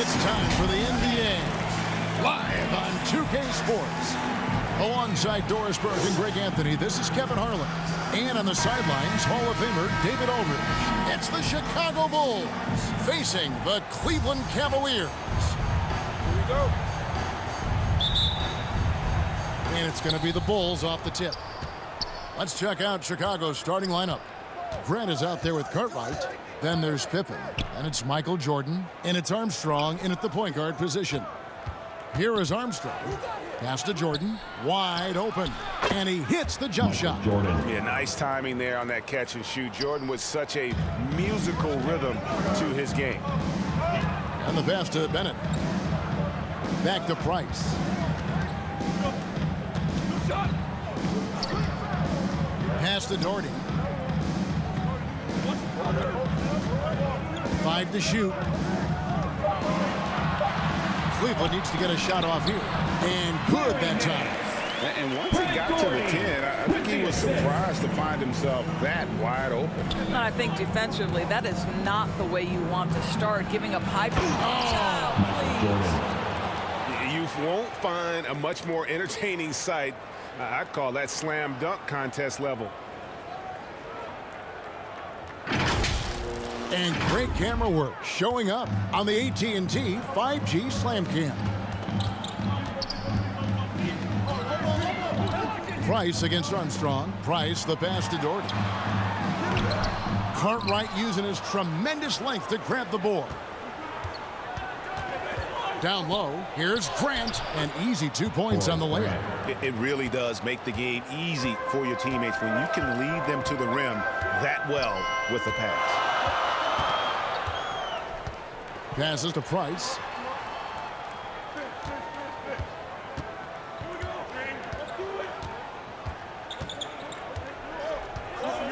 It's time for the NBA, live on 2K Sports. Alongside Doris Burke and Greg Anthony, this is Kevin Harlan. And on the sidelines, Hall of Famer David Aldridge. It's the Chicago Bulls facing the Cleveland Cavaliers. Here we go. And it's going to be the Bulls off the tip. Let's check out Chicago's starting lineup. Grant is out there with Cartwright. Then there's Pippen. And it's Michael Jordan. And it's Armstrong in at the point guard position. Here is Armstrong. Pass to Jordan. Wide open. And he hits the jump shot. Jordan. Yeah, nice timing there on that catch and shoot. Jordan with such a musical rhythm to his game. And the pass to Bennett. Back to Price. Pass to Doherty. 5 to shoot. Cleveland needs to get a shot off here. And good that time. And once he got to the 10, I think he was surprised to find himself that wide open. And I think defensively, that is not the way you want to start, giving up high. You won't find a much more entertaining sight. I'd call that slam dunk contest level. And great camera work showing up on the AT&T 5G Slam Cam. Price against Armstrong. Price, the pass to Doherty. Cartwright using his tremendous length to grab the board. Down low, here's Grant. And easy 2 points on the layup. It really does make the game easy for your teammates when you can lead them to the rim that well with the pass. Passes to Price.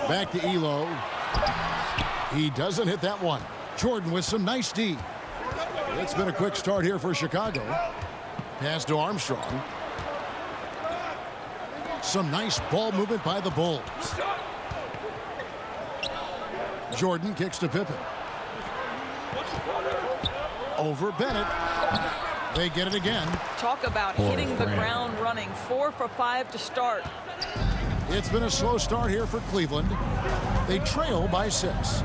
Back to Elo. He doesn't hit that one. Jordan with some nice D. It's been a quick start here for Chicago. Pass to Armstrong. Some nice ball movement by the Bulls. Jordan kicks to Pippen. Over Bennett. They get it again. Talk about hitting the ground running. 4 for 5 to start. It's been a slow start here for Cleveland. They trail by 6.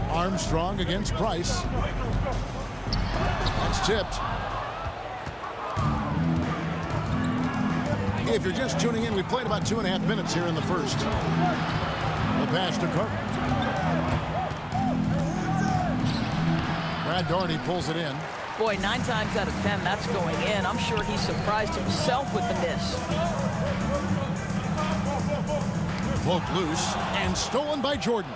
Armstrong against Price. That's tipped. If you're just tuning in, we played about 2.5 minutes here in the first. The pass to Cartwright. Brad Doherty pulls it in. Boy, 9 times out of 10, that's going in. I'm sure he surprised himself with the miss. Poked loose and stolen by Jordan.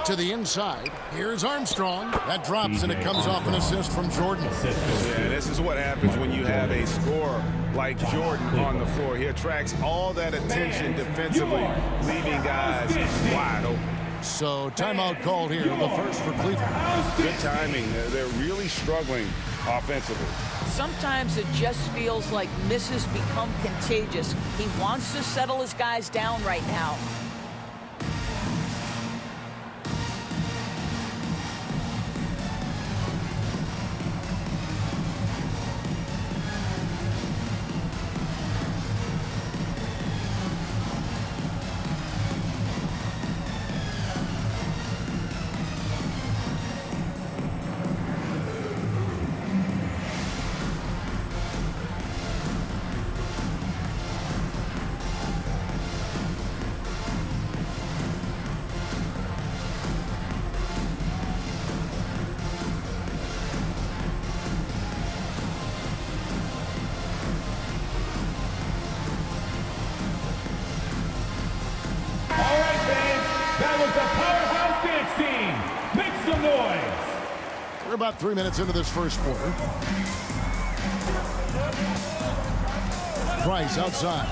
To the inside. Here's Armstrong. That drops and it comes off an assist from Jordan. Yeah, this is what happens when you have a scorer like Jordan on the floor. He attracts all that attention defensively, leaving guys wide open. So timeout called here, the first for Cleveland. Good timing. They're really struggling offensively. Sometimes it just feels like misses become contagious. He wants to settle his guys down right now. We're about 3 minutes into this first quarter. Price outside.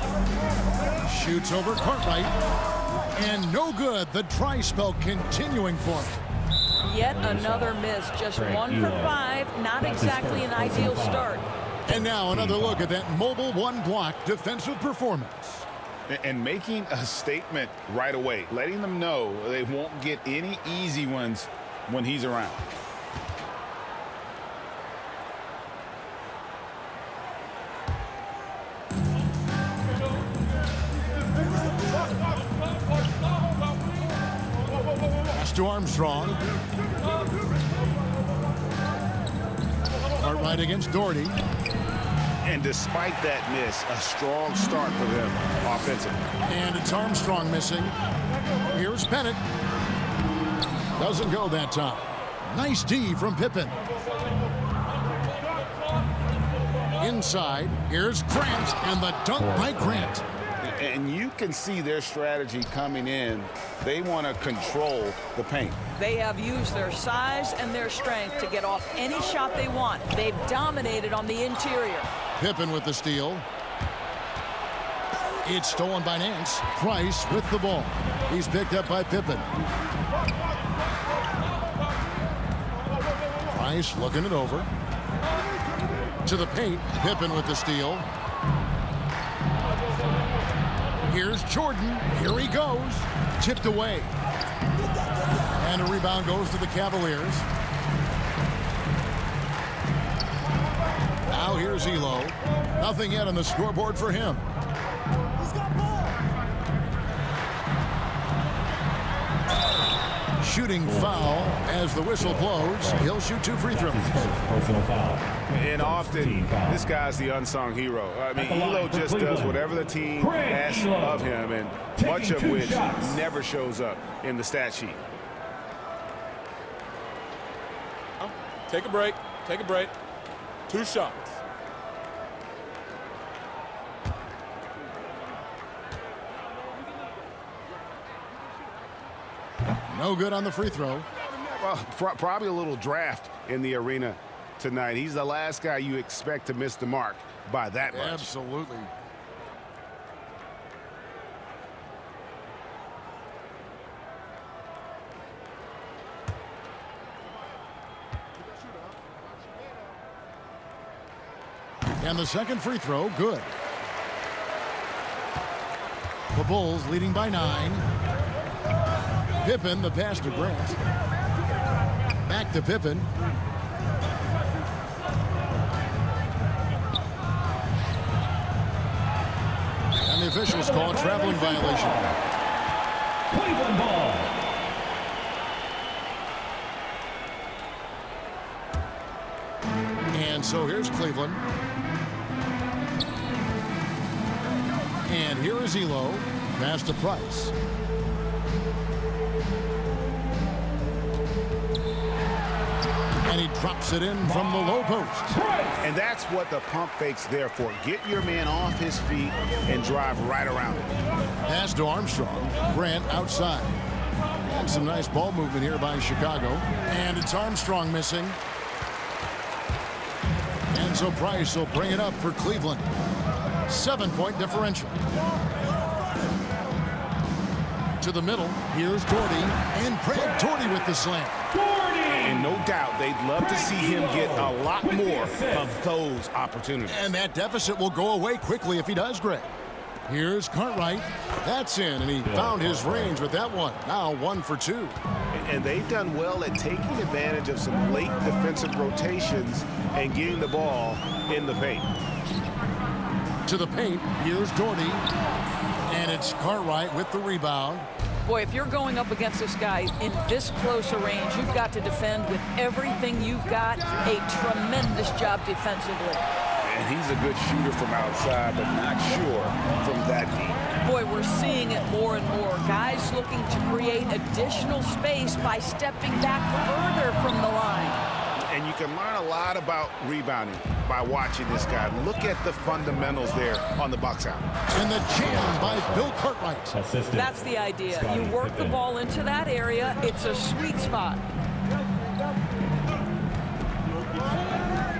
Shoots over Cartwright. And no good. The dry spell continuing for him. Yet another miss. Just 1 for 5. Not exactly an ideal start. And now another look at that mobile one-block defensive performance. And making a statement right away, letting them know they won't get any easy ones when he's around. Pass to Armstrong. Cartwright against Doherty. And despite that miss, a strong start for them offensively. And it's Armstrong missing. Here's Bennett. Doesn't go that time. Nice D from Pippen. Inside, here's Grant, and the dunk by Grant. And you can see their strategy coming in. They want to control the paint. They have used their size and their strength to get off any shot they want. They've dominated on the interior. Pippen with the steal. It's stolen by Nance. Price with the ball. He's picked up by Pippen. Price looking it over. To the paint. Pippen with the steal. Here's Jordan. Here he goes. Chipped away. And a rebound goes to the Cavaliers. Now here's Elo. Nothing yet on the scoreboard for him. Shooting foul as the whistle blows. He'll shoot 2 free throws. Personal foul. And often, this guy's the unsung hero. I mean, Elo just does whatever the team asks of him, and much of which never shows up in the stat sheet. Take a break. Take a break. 2 shots. No good on the free throw. Well, probably a little draft in the arena tonight. He's the last guy you expect to miss the mark by that much. Absolutely. And the second free throw, good. The Bulls leading by 9. Pippen, the pass to Grant. Back to Pippen. And the officials call a traveling violation. Cleveland ball. And so here's Cleveland. And here is Elo. Pass to Price. And he drops it in from the low post. And that's what the pump fake's there for. Get your man off his feet and drive right around him. Pass to Armstrong. Grant outside. And some nice ball movement here by Chicago. And it's Armstrong missing. And so Price will bring it up for Cleveland. 7-point differential. To the middle. Here's Doherty. And Craig Doherty with the slam. And no doubt they'd love to see him get a lot more of those opportunities. And that deficit will go away quickly if he does, Greg. Here's Cartwright. That's in, and he found his range with that one. Now 1 for 2. And they've done well at taking advantage of some late defensive rotations and getting the ball in the paint. To the paint, here's Doherty. And it's Cartwright with the rebound. Boy, if you're going up against this guy in this close a range, you've got to defend with everything you've got. A tremendous job defensively. And he's a good shooter from outside, but not sure from that deep. Boy, we're seeing it more and more. Guys looking to create additional space by stepping back further from the line. And you can learn a lot about rebounding by watching this guy. Look at the fundamentals there on the box out. And the jam by Bill Cartwright. That's the idea. You work the ball into that area. It's a sweet spot.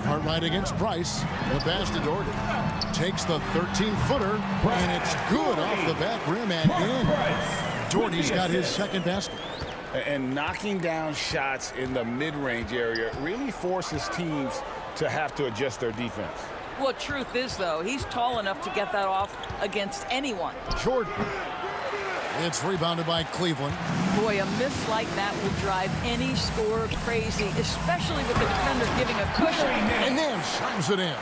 Cartwright against Price. The pass to Doherty. Takes the 13-footer, and it's good off the back rim and in. Doherty's got his second basket. And knocking down shots in the mid-range area really forces teams to have to adjust their defense. Well, truth is, though, he's tall enough to get that off against anyone. Jordan. It's rebounded by Cleveland. Boy, a miss like that would drive any scorer crazy, especially with the defender giving a cushion. And then slams it in.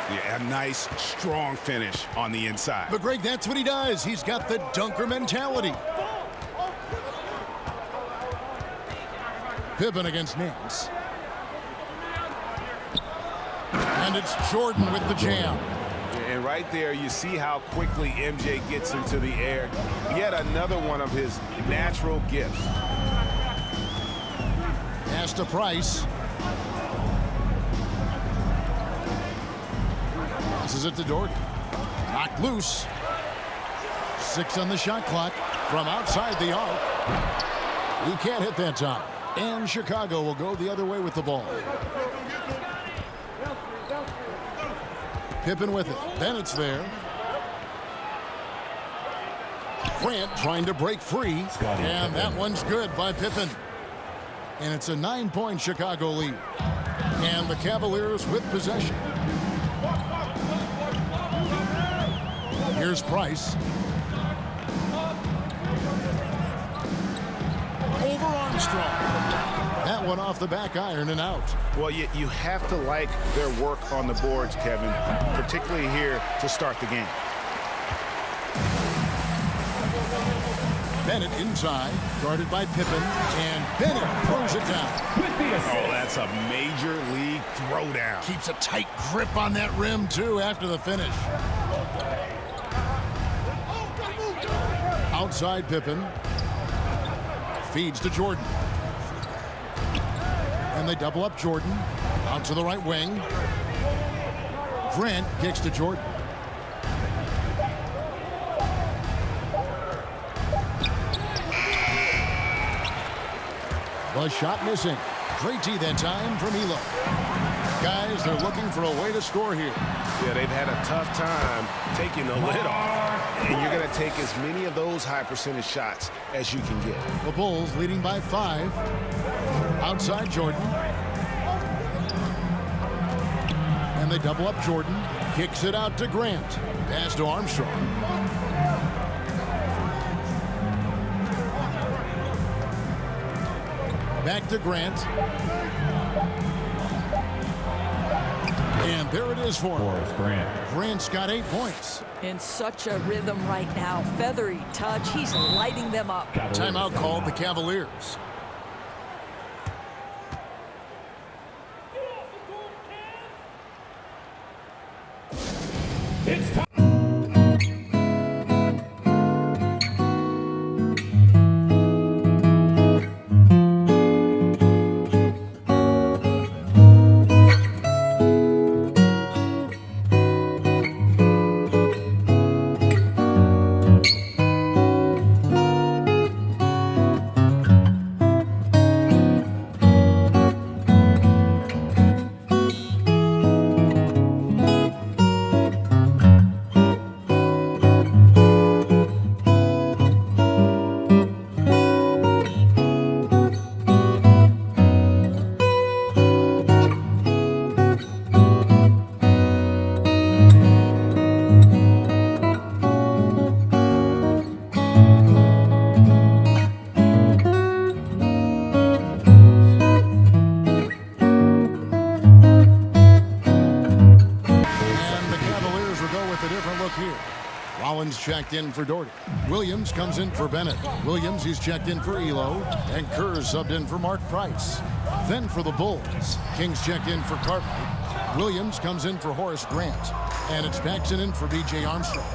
Yeah, a nice, strong finish on the inside. But, Greg, that's what he does. He's got the dunker mentality. Pippen against Nance. And it's Jordan with the jam. And right there, you see how quickly MJ gets into the air. Yet another one of his natural gifts. Pass to Price. Passes it to Doherty. Knocked loose. 6 on the shot clock from outside the arc. He can't hit that time. And Chicago will go the other way with the ball. Pippen with it. Bennett's there. Grant trying to break free. And that one's good by Pippen. And it's a 9-point Chicago lead. And the Cavaliers with possession. Here's Price. Over Armstrong. That one off the back iron and out. Well, you have to like their work on the boards, Kevin, particularly here to start the game. Bennett inside, guarded by Pippen, and Bennett throws it down. Oh, that's a major league throwdown. Keeps a tight grip on that rim, too, after the finish. Outside Pippen. Feeds to Jordan. And they double up Jordan. Out to the right wing. Grant kicks to Jordan. The shot missing. Great tee that time from Elo. Guys, they're looking for a way to score here. Yeah, they've had a tough time taking the lid off. And you're going to take as many of those high percentage shots as you can get. The Bulls leading by 5. Outside Jordan. And they double up Jordan. Kicks it out to Grant. Pass to Armstrong. Back to Grant. And there it is for him. Grant's got 8 points. In such a rhythm right now. Feathery touch. He's lighting them up. Timeout called the Cavaliers. It's time. Checked in for Doherty. Williams comes in for Bennett. Williams, he's checked in for Elo. And Kerr subbed in for Mark Price. Then for the Bulls, King's checked in for Cartwright. Williams comes in for Horace Grant. And it's Paxson in for B.J. Armstrong.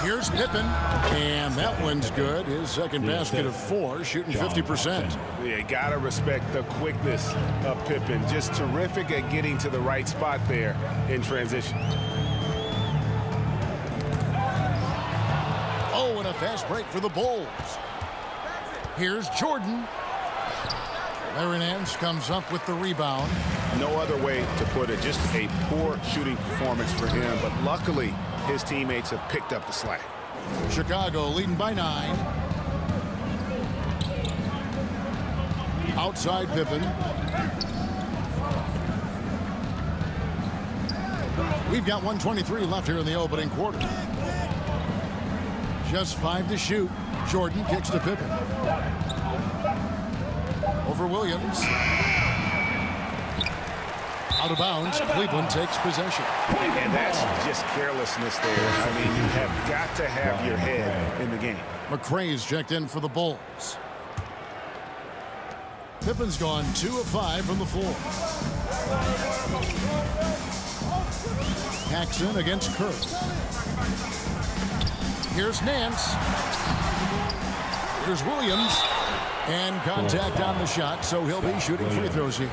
Here's Pippen. And that one's good. His second basket of 4, shooting 50%. Yeah, gotta respect the quickness of Pippen. Just terrific at getting to the right spot there in transition. Oh, and a fast break for the Bulls. Here's Jordan. Larry Nance comes up with the rebound. No other way to put it. Just a poor shooting performance for him. But luckily, his teammates have picked up the slack. Chicago leading by 9. Outside Pippen. We've got 1:23 left here in the opening quarter. Just 5 to shoot. Jordan kicks to Pippen. Over Williams. Out of bounds. Cleveland takes possession. And that's just carelessness there. I mean, you have got to have your head in the game. McRae's checked in for the Bulls. Pippen's gone 2 of 5 from the floor. Paxson against Kerr. Here's Nance. Here's Williams. And contact on the shot, so he'll be shooting free throws here.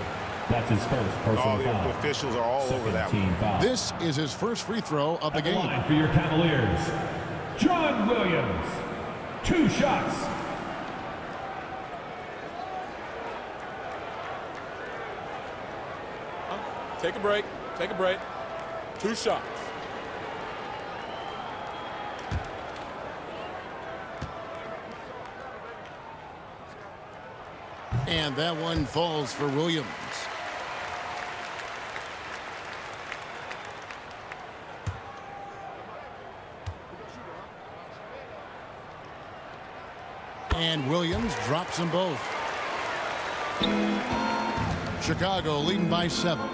That's his first personal The foul. officials are all over that one. Foul. This is his first free throw of the At the game. line for your Cavaliers, John Williams. 2 shots. Take a break. Take a break. 2 shots. And that one falls for Williams. And Williams drops them both. Chicago leading by 7.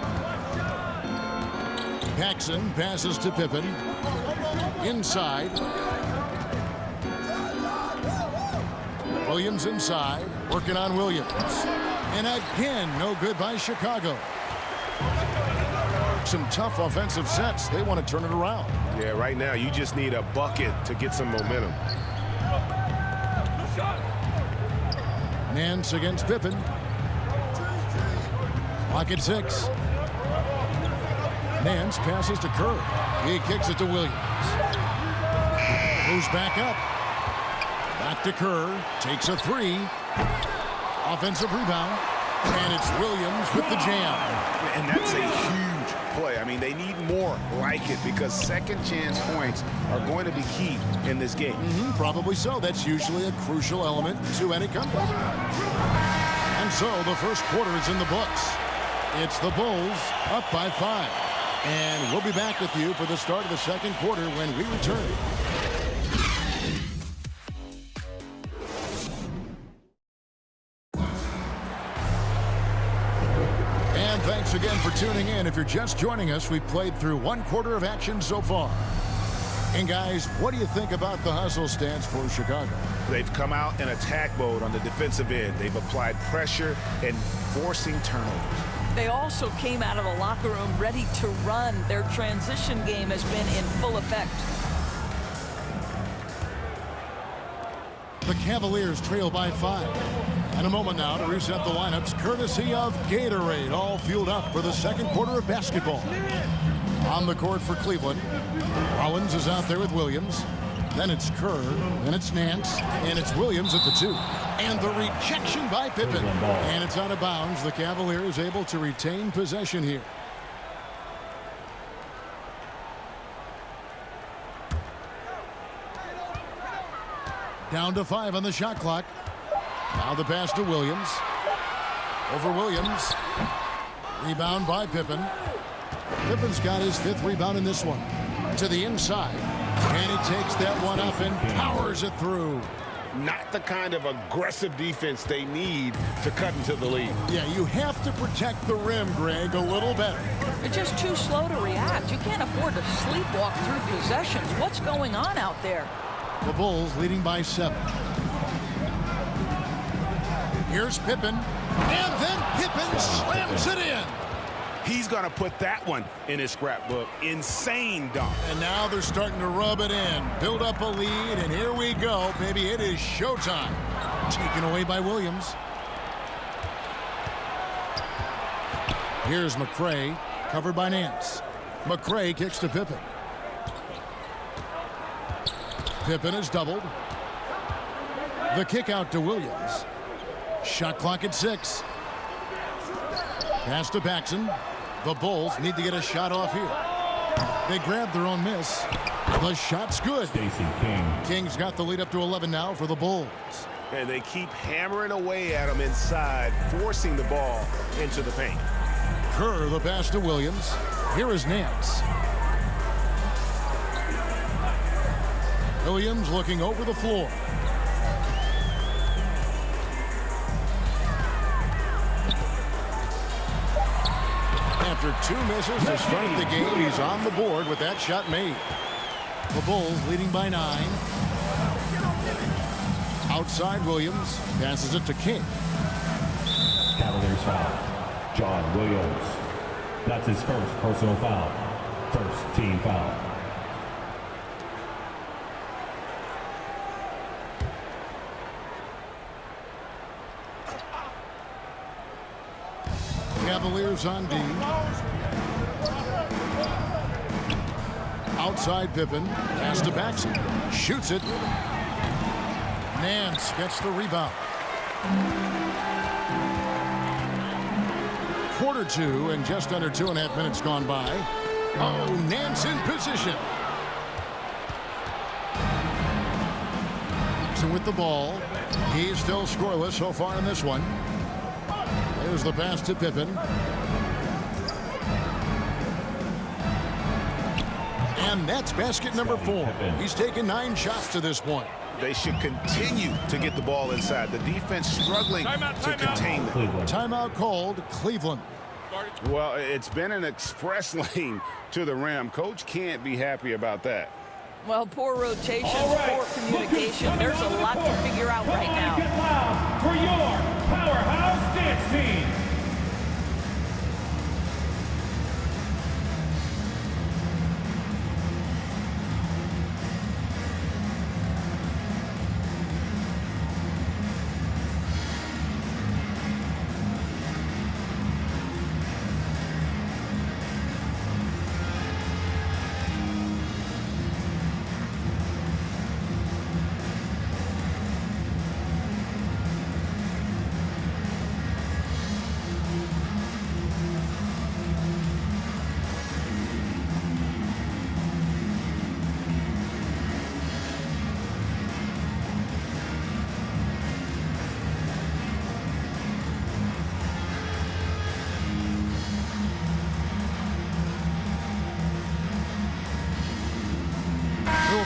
Paxson passes to Pippen. Inside. Williams inside. Working on Williams. And again, no good by Chicago. Some tough offensive sets. They want to turn it around. Yeah, right now you just need a bucket to get some momentum. Nance against Pippen. Clock at 6. Nance passes to Kerr. He kicks it to Williams. Moves back up. Back to Kerr. Takes a 3. Offensive rebound. And it's Williams with the jam. And that's a huge play. I mean, they need more like it because second chance points are going to be key in this game. Probably so. That's usually a crucial element to any comeback. And so the first quarter is in the books. It's the Bulls up by 5. And we'll be back with you for the start of the second quarter when we return. And thanks again for tuning in. If you're just joining us, we've played through 1 quarter of action so far. And guys, what do you think about the hustle stance for Chicago? They've come out in attack mode on the defensive end. They've applied pressure and forcing turnovers. They also came out of the locker room ready to run. Their transition game has been in full effect. The Cavaliers trail by 5. And a moment now to reset the lineups courtesy of Gatorade, all fueled up for the second quarter of basketball. On the court for Cleveland, Rollins is out there with Williams. Then it's Kerr, then it's Nance, and it's Williams at the 2. And the rejection by Pippen. And it's out of bounds. The Cavaliers able to retain possession here. Down to 5 on the shot clock. Now the pass to Williams. Over Williams. Rebound by Pippen. Pippen's got his 5th rebound in this one. To the inside. And he takes that one up and powers it through. Not the kind of aggressive defense they need to cut into the lead. Yeah, you have to protect the rim, Greg, a little better. They're just too slow to react. You can't afford to sleepwalk through possessions. What's going on out there? The Bulls leading by 7. Here's Pippen. And then Pippen slams it in. He's going to put that one in his scrapbook. Insane dunk. And now they're starting to rub it in. Build up a lead, and here we go. Baby, it is showtime. Taken away by Williams. Here's McRae, covered by Nance. McRae kicks to Pippen. Pippen is doubled. The kick out to Williams. Shot clock at 6. Pass to Paxson. The Bulls need to get a shot off here. They grab their own miss. The shot's good. Stacey King. King's got the lead up to 11 now for the Bulls. And they keep hammering away at him inside, forcing the ball into the paint. Kerr, the pass to Williams. Here is Nance. Williams looking over the floor. After 2 misses to start the game, he's on the board with that shot made. The Bulls leading by 9. Outside Williams, passes it to King. Cavaliers foul. John Williams. That's his first personal foul. First team foul. Cavaliers on D. Outside Pippen. Pass to Paxson. Shoots it. Nance gets the rebound. Quarter 2 and just under 2.5 minutes gone by. Oh, Nance in position. Paxson with the ball. He's still scoreless so far in this one. There's the pass to Pippen. And that's basket number 4. He's taken 9 shots to this point. They should continue to get the ball inside. The defense struggling to contain them. Timeout called, Cleveland. Well, it's been an express lane to the rim. Coach can't be happy about that. Well, poor rotation, poor communication. There's a lot to figure out right now. Get loud for your powerhouse dance team.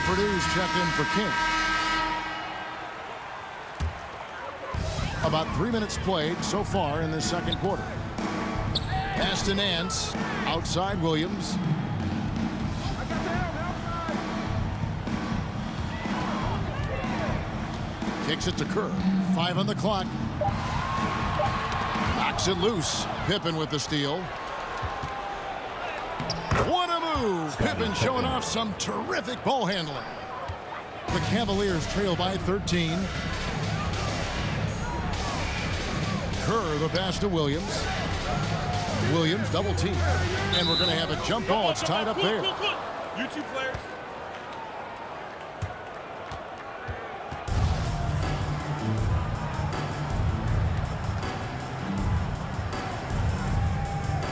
Purdue's checked in for King. About 3 minutes played so far in this second quarter. Pass to Nance. Outside Williams. Kicks it to Kerr. 5 on the clock. Knocks it loose. Pippen with the steal. What a move! Pippen showing off some terrific ball handling. The Cavaliers trail by 13. Kerr the pass to Williams. Williams double team. And we're going to have a jump ball. It's tied up there. You two players.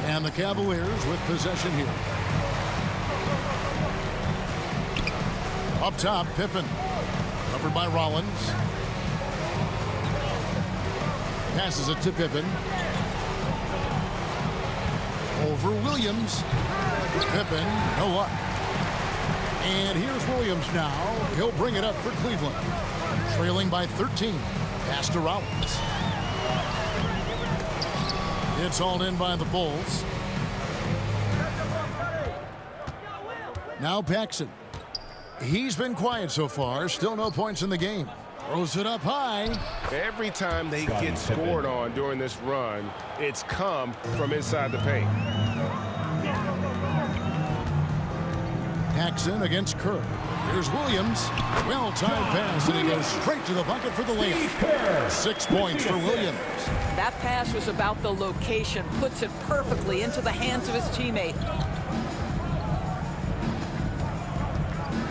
And the Cavaliers with possession here. Up top, Pippen. Covered by Rollins. Passes it to Pippen. Over Williams. Pippen, no luck. And here's Williams now. He'll bring it up for Cleveland. Trailing by 13. Pass to Rollins. It's hauled in by the Bulls. Now Paxson. He's been quiet so far. Still no points in the game. Throws it up high. Every time they get scored on during this run, it's come from inside the paint. Paxson against Kerr. Here's Williams. Well-timed pass, and he goes straight to the bucket for the layup. 6 points for Williams. That pass was about the location. Puts it perfectly into the hands of his teammate.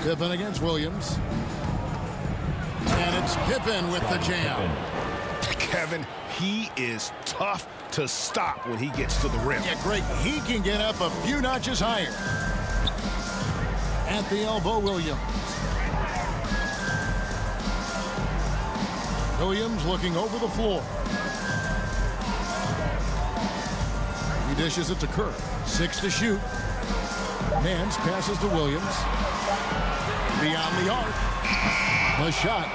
Pippen against Williams. And it's Pippen with the jam. Kevin, he is tough to stop when he gets to the rim. Yeah, great. He can get up a few notches higher. At the elbow, Williams. Williams looking over the floor. He dishes it to Kerr. 6 to shoot. Nance passes to Williams. Beyond the arc. The shot,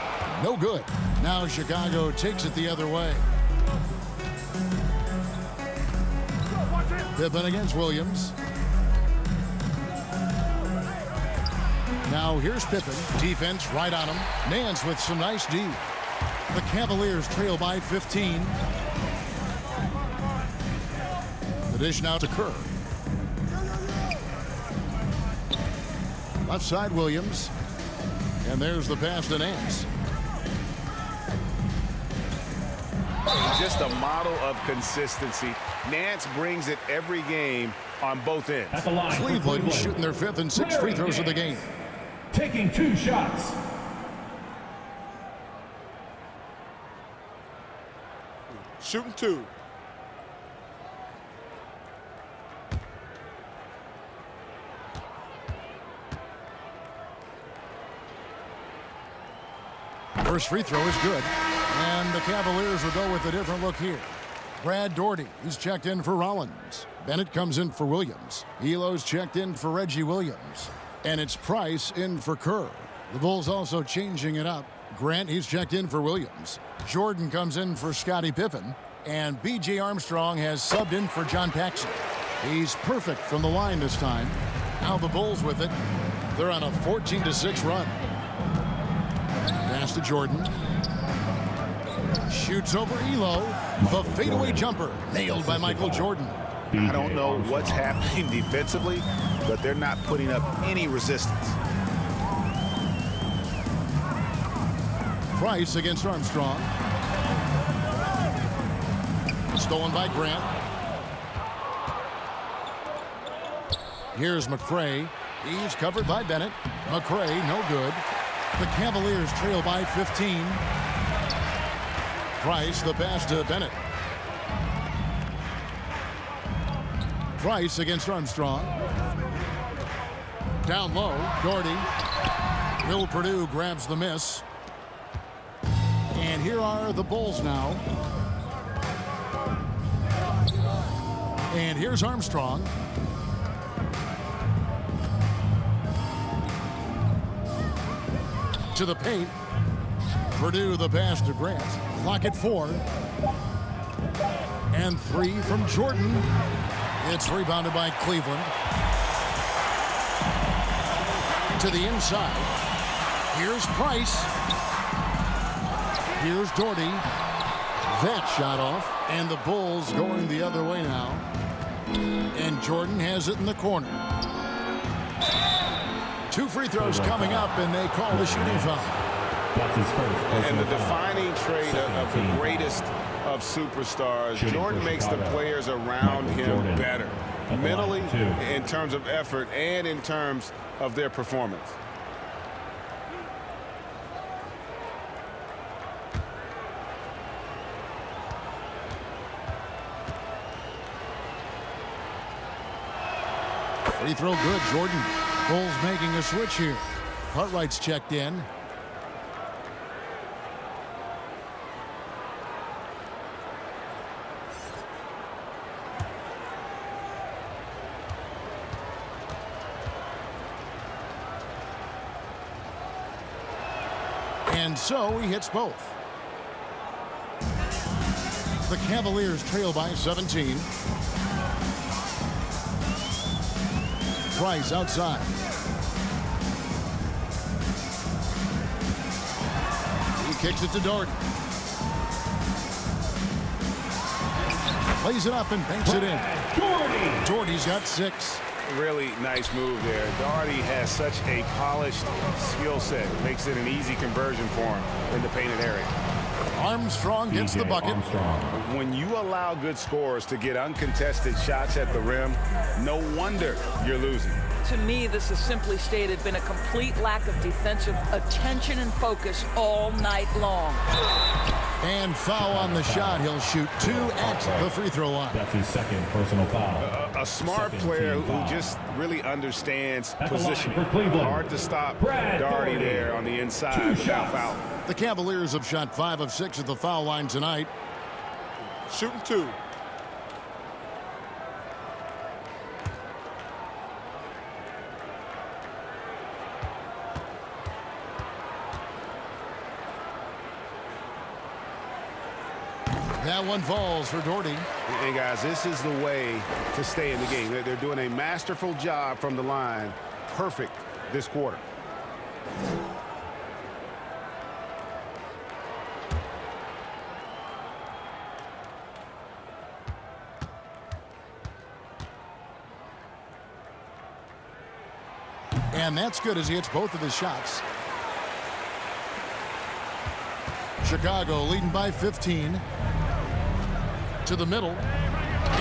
no good. Now Chicago takes it the other way. Pippen against Williams. Now here's Pippen. Defense right on him. Nance with some nice D. The Cavaliers trail by 15. The dish now to Kerr. Left side Williams. And there's the pass to Nance. Just a model of consistency. Nance brings it every game on both ends. At the line for Cleveland shooting their 5th and 6th free throws of the game. Taking 2 shots. Shooting 2. First free throw is good. And the Cavaliers will go with a different look here. Brad Daugherty, he's checked in for Rollins. Bennett comes in for Williams. Elo's checked in for Reggie Williams. And it's Price in for Kerr. The Bulls also changing it up. Grant, he's checked in for Williams. Jordan comes in for Scottie Pippen. And B.J. Armstrong has subbed in for John Paxson. He's perfect from the line this time. Now the Bulls with it. They're on a 14-6 run. Pass to Jordan. Shoots over Elo. The fadeaway jumper nailed by Michael Jordan. I don't know what's happening defensively, but they're not putting up any resistance. Price against Armstrong. Stolen by Grant. Here's McCray. He's covered by Bennett. McCray, no good. The Cavaliers trail by 15. Price, the pass to Bennett. Price against Armstrong. Down low, Daugherty. Will Purdue grabs the miss. And here are the Bulls now. And here's Armstrong. To the paint. Purdue the pass to Grant. Clock at 4. And 3 from Jordan. It's rebounded by Cleveland. To the inside. Here's Price. Here's Daugherty. That shot off. And the Bulls going the other way now. And Jordan has it in the corner. 2 free throws coming up, and they call the shooting foul. That's his first. And the defining trait of the greatest of superstars, Jordan makes the players around him better. Mentally, in terms of effort, and in terms of their performance. Free throw good, Jordan. Bulls making a switch here. Cartwright's checked in. And so he hits both. The Cavaliers trail by 17. Price outside. He kicks it to Daugherty. Plays it up and banks it in. Daugherty's got 6. Really nice move there. Daugherty has such a polished skill set. Makes it an easy conversion for him in the painted area. Armstrong gets the bucket. When you allow good scorers to get uncontested shots at the rim, no wonder you're losing. To me, this has simply stated been a complete lack of defensive attention and focus all night long. And foul on the shot. He'll shoot 2 at the free throw line. That's his second personal foul. A smart player who just really understands position. Hard to stop Daugherty there on the inside without foul. The Cavaliers have shot 5 of 6 at the foul line tonight. Shooting 2. That one falls for Doherty. And guys, this is the way to stay in the game. They're doing a masterful job from the line. Perfect this quarter. And that's good as he hits both of his shots. Chicago leading by 15. To the middle.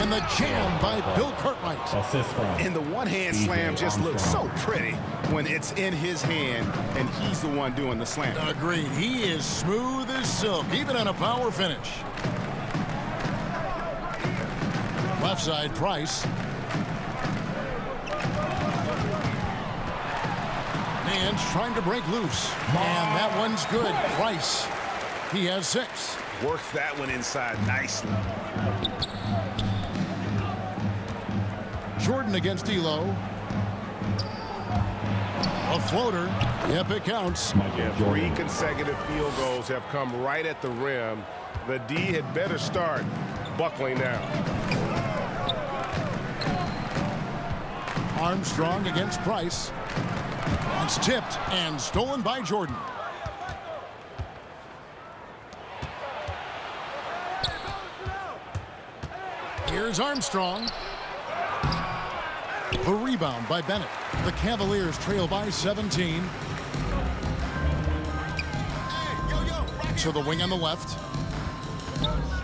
And the jam by Bill Cartwright. And the one-hand slam just looks so pretty when it's in his hand and he's the one doing the slam. Agreed. He is smooth as silk, even on a power finish. Left side, Price. Nance trying to break loose. And that one's good. Price. He has 6. Works that one inside nicely. Jordan against Elo. A floater. Yep, it counts. 3 consecutive field goals have come right at the rim. The D had better start buckling down. Armstrong against Price. It's tipped and stolen by Jordan. Here's Armstrong. The rebound by Bennett. The Cavaliers trail by 17. To the wing on the left.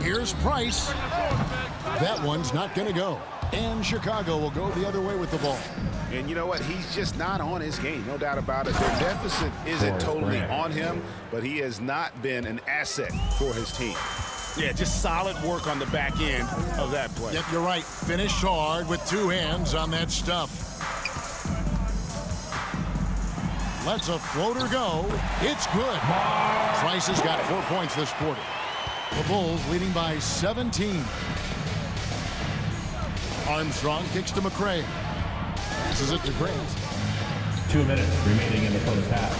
Here's Price. That one's not going to go. And Chicago will go the other way with the ball. And you know what? He's just not on his game. No doubt about it. Their deficit isn't totally on him, but he has not been an asset for his team. Yeah, just solid work on the back end of that play. Yep, you're right. Finish hard with 2 hands on that stuff. Lets a floater go. It's good. Price has got 4 points this quarter. The Bulls leading by 17. Armstrong kicks to McCray. Passes it to Grant. 2 minutes remaining in the first half.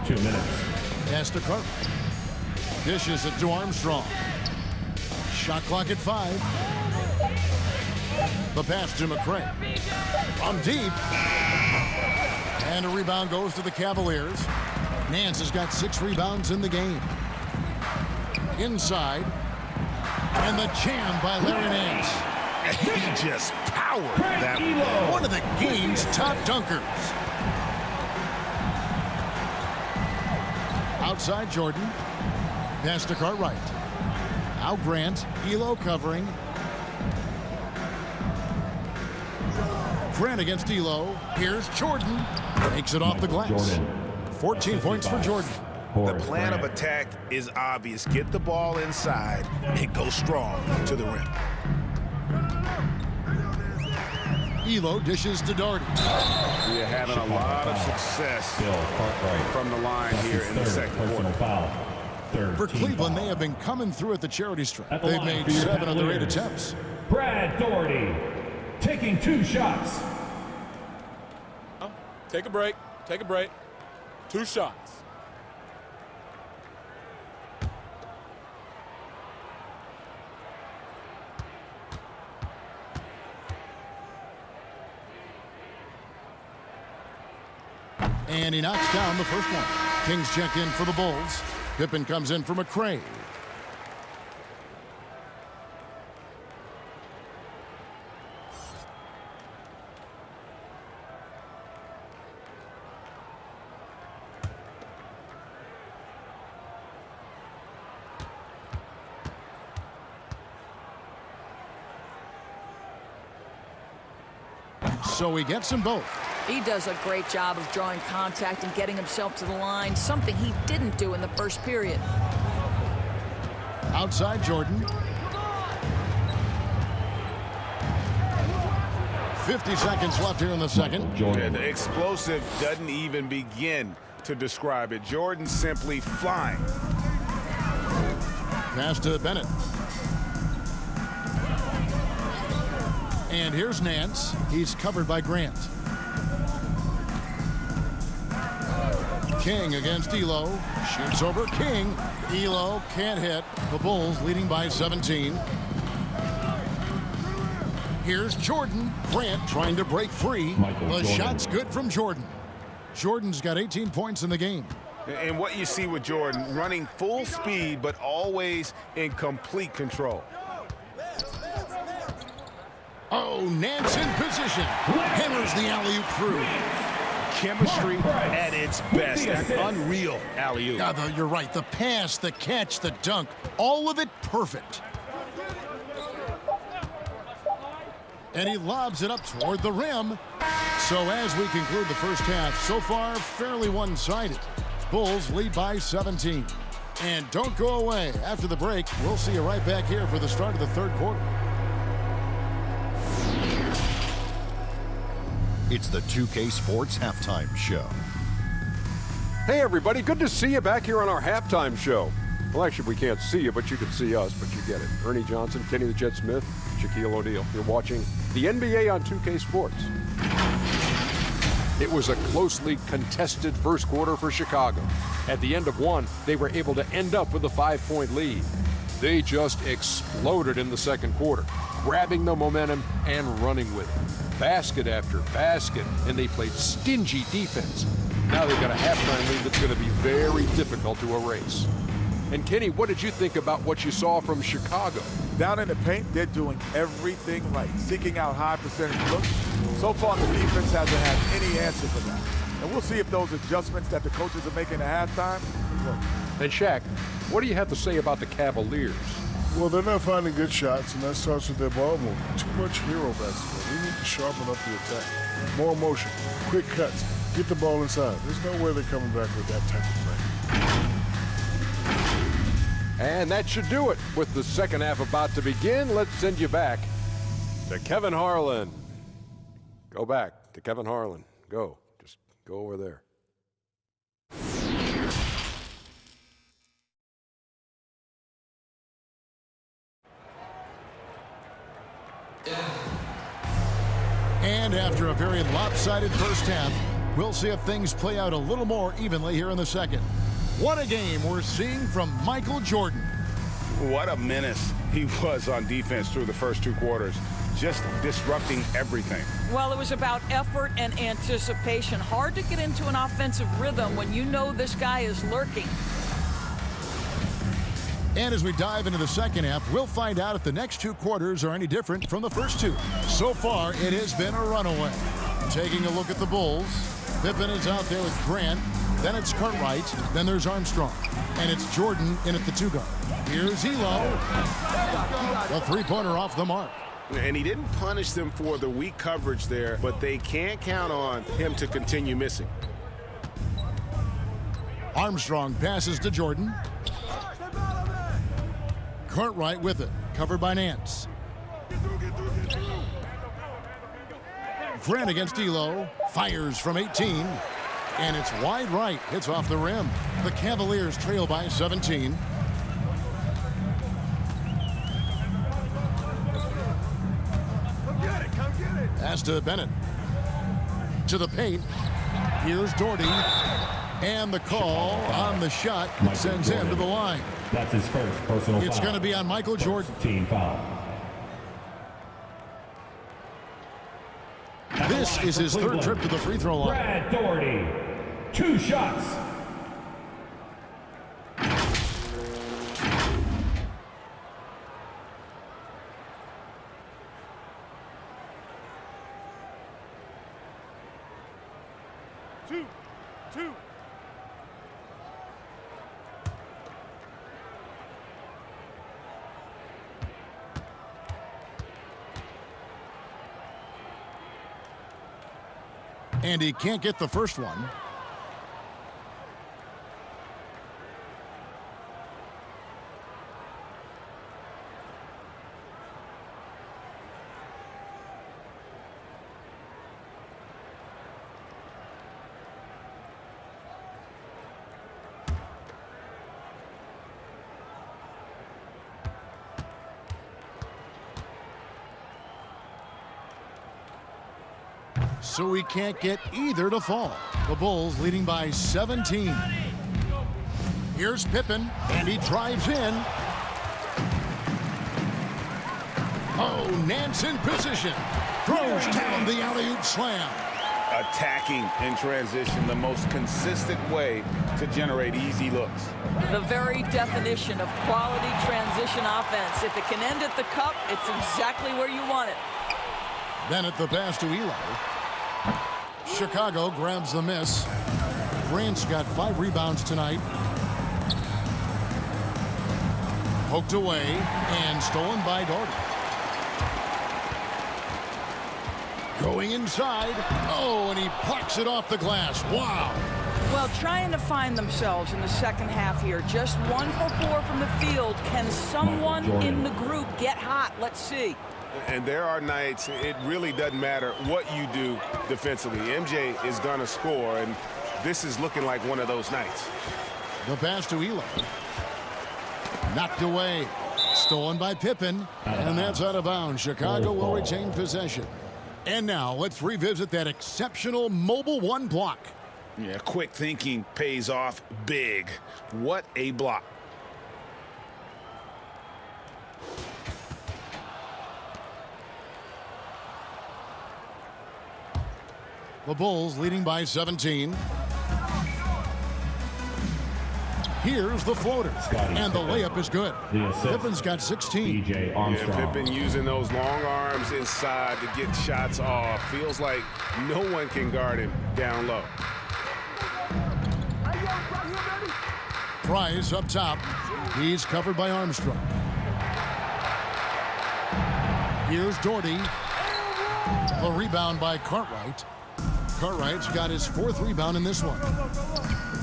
2 minutes. Pass to Carter. Dishes it to Armstrong. Shot clock at 5. The pass to McCray. From deep. And a rebound goes to the Cavaliers. Nance has got 6 rebounds in the game. Inside. And the jam by Larry Nance. He just powered that one of the game's top dunkers. Outside Jordan. Pass to Cartwright. Now Grant. Elo covering. Grant against Elo. Here's Jordan. Makes it off the glass. 14 points for Jordan. The plan of attack is obvious. Get the ball inside and go strong to the rim. Elo dishes to Doherty. We are having a lot of success from the line here in the second quarter. For Cleveland, they have been coming through at the charity stripe. They've made 7 of their 8 attempts. Brad Doherty taking 2 shots. Take a break. Take a break. 2 shots. And he knocks down the first one. Kings check in for the Bulls. Pippen comes in for McCray. So he gets them both. He does a great job of drawing contact and getting himself to the line, something he didn't do in the first period. Outside Jordan. 50 seconds left here in the second. And the explosive doesn't even begin to describe it. Jordan simply flying. Pass to Bennett. And here's Nance. He's covered by Grant. King against Elo. Shoots over King. Elo can't hit. The Bulls leading by 17. Here's Jordan. Grant trying to break free. The shot's good from Jordan. Jordan's got 18 points in the game. And what you see with Jordan, running full speed, but always in complete control. Oh, Nance in position. Hammers the alley-oop through. Chemistry at its best. That's unreal alley-oop. Yeah, you're right. The pass, the catch, the dunk, all of it perfect. And he lobs it up toward the rim. So as we conclude the first half, so far fairly one-sided. Bulls lead by 17. And don't go away. After the break, we'll see you right back here for the start of the third quarter. It's the 2K Sports Halftime Show. Hey everybody, good to see you back here on our halftime show. Well, actually, we can't see you, but you can see us, but you get it. Ernie Johnson, Kenny the Jet Smith, Shaquille O'Neal. You're watching the NBA on 2K Sports. It was a closely contested first quarter for Chicago. At the end of one, they were able to end up with a 5-point lead. They just exploded in the second quarter, grabbing the momentum and running with it. Basket after basket, and they played stingy defense. Now they've got a halftime lead that's going to be very difficult to erase. And Kenny, what did you think about what you saw from Chicago? Down in the paint, they're doing everything right, seeking out high percentage looks. So far, the defense hasn't had any answer for that. And we'll see if those adjustments that the coaches are making at halftime work. And Shaq, what do you have to say about the Cavaliers? Well, they're not finding good shots, and that starts with their ball movement. Too much hero basketball. We need to sharpen up the attack. More motion, quick cuts, get the ball inside. There's no way they're coming back with that type of play. And that should do it. With the second half about to begin, let's send you back to Kevin Harlan. Go back to Kevin Harlan. Go. Just go over there. And after a very lopsided first half, we'll see if things play out a little more evenly here in the second. What a game we're seeing from Michael Jordan. What a menace he was on defense through the first two quarters, just disrupting everything. Well, it was about effort and anticipation. Hard to get into an offensive rhythm when you know this guy is lurking. And as we dive into the second half, we'll find out if the next two quarters are any different from the first two. So far, it has been a runaway. Taking a look at the Bulls, Pippen is out there with Grant. Then it's Cartwright. Then there's Armstrong. And it's Jordan in at the two guard. Here's Elo. The three-pointer off the mark. And he didn't punish them for the weak coverage there, but they can't count on him to continue missing. Armstrong passes to Jordan. Cartwright with it, covered by Nance. Grant against Elo, fires from 18, and it's wide right, hits off the rim. The Cavaliers trail by 17. Pass to Bennett. To the paint. Here's Doherty. And the call on the shot that sends him to the line. That's his first personal foul. It's going to be on Michael Jordan. Team foul. This is his third trip to the free throw line. Brad Doherty, 2 shots. Two. And he can't get the first one. so he can't get either to fall. The Bulls leading by 17. Here's Pippen, and he drives in. Oh, Nance in position. Throws down the alley-oop slam. Attacking in transition, the most consistent way to generate easy looks. The very definition of quality transition offense. If it can end at the cup, it's exactly where you want it. Bennett the pass to Elo. Chicago grabs the miss. Grant's got 5 rebounds tonight. Poked away and stolen by Doherty. Going inside. Oh, and he plucks it off the glass. Wow. Well, trying to find themselves in the second half here. Just 1 for 4 from the field. Can someone in the group get hot? Let's see. And there are nights it really doesn't matter what you do defensively. MJ is going to score, and this is looking like one of those nights. The pass to Elo. Knocked away. Stolen by Pippen. And that's out of bounds. Chicago will retain possession. And now let's revisit that exceptional Mobile 1 block. Yeah, quick thinking pays off big. What a block. The Bulls leading by 17. Here's the floater. And the layup is good. Pippen's got 16. B.J. Armstrong. Yeah, Pippen using those long arms inside to get shots off. Feels like no one can guard him down low. Price up top. He's covered by Armstrong. Here's Doherty. The rebound by Cartwright. Cartwright's got his 4th rebound in this one.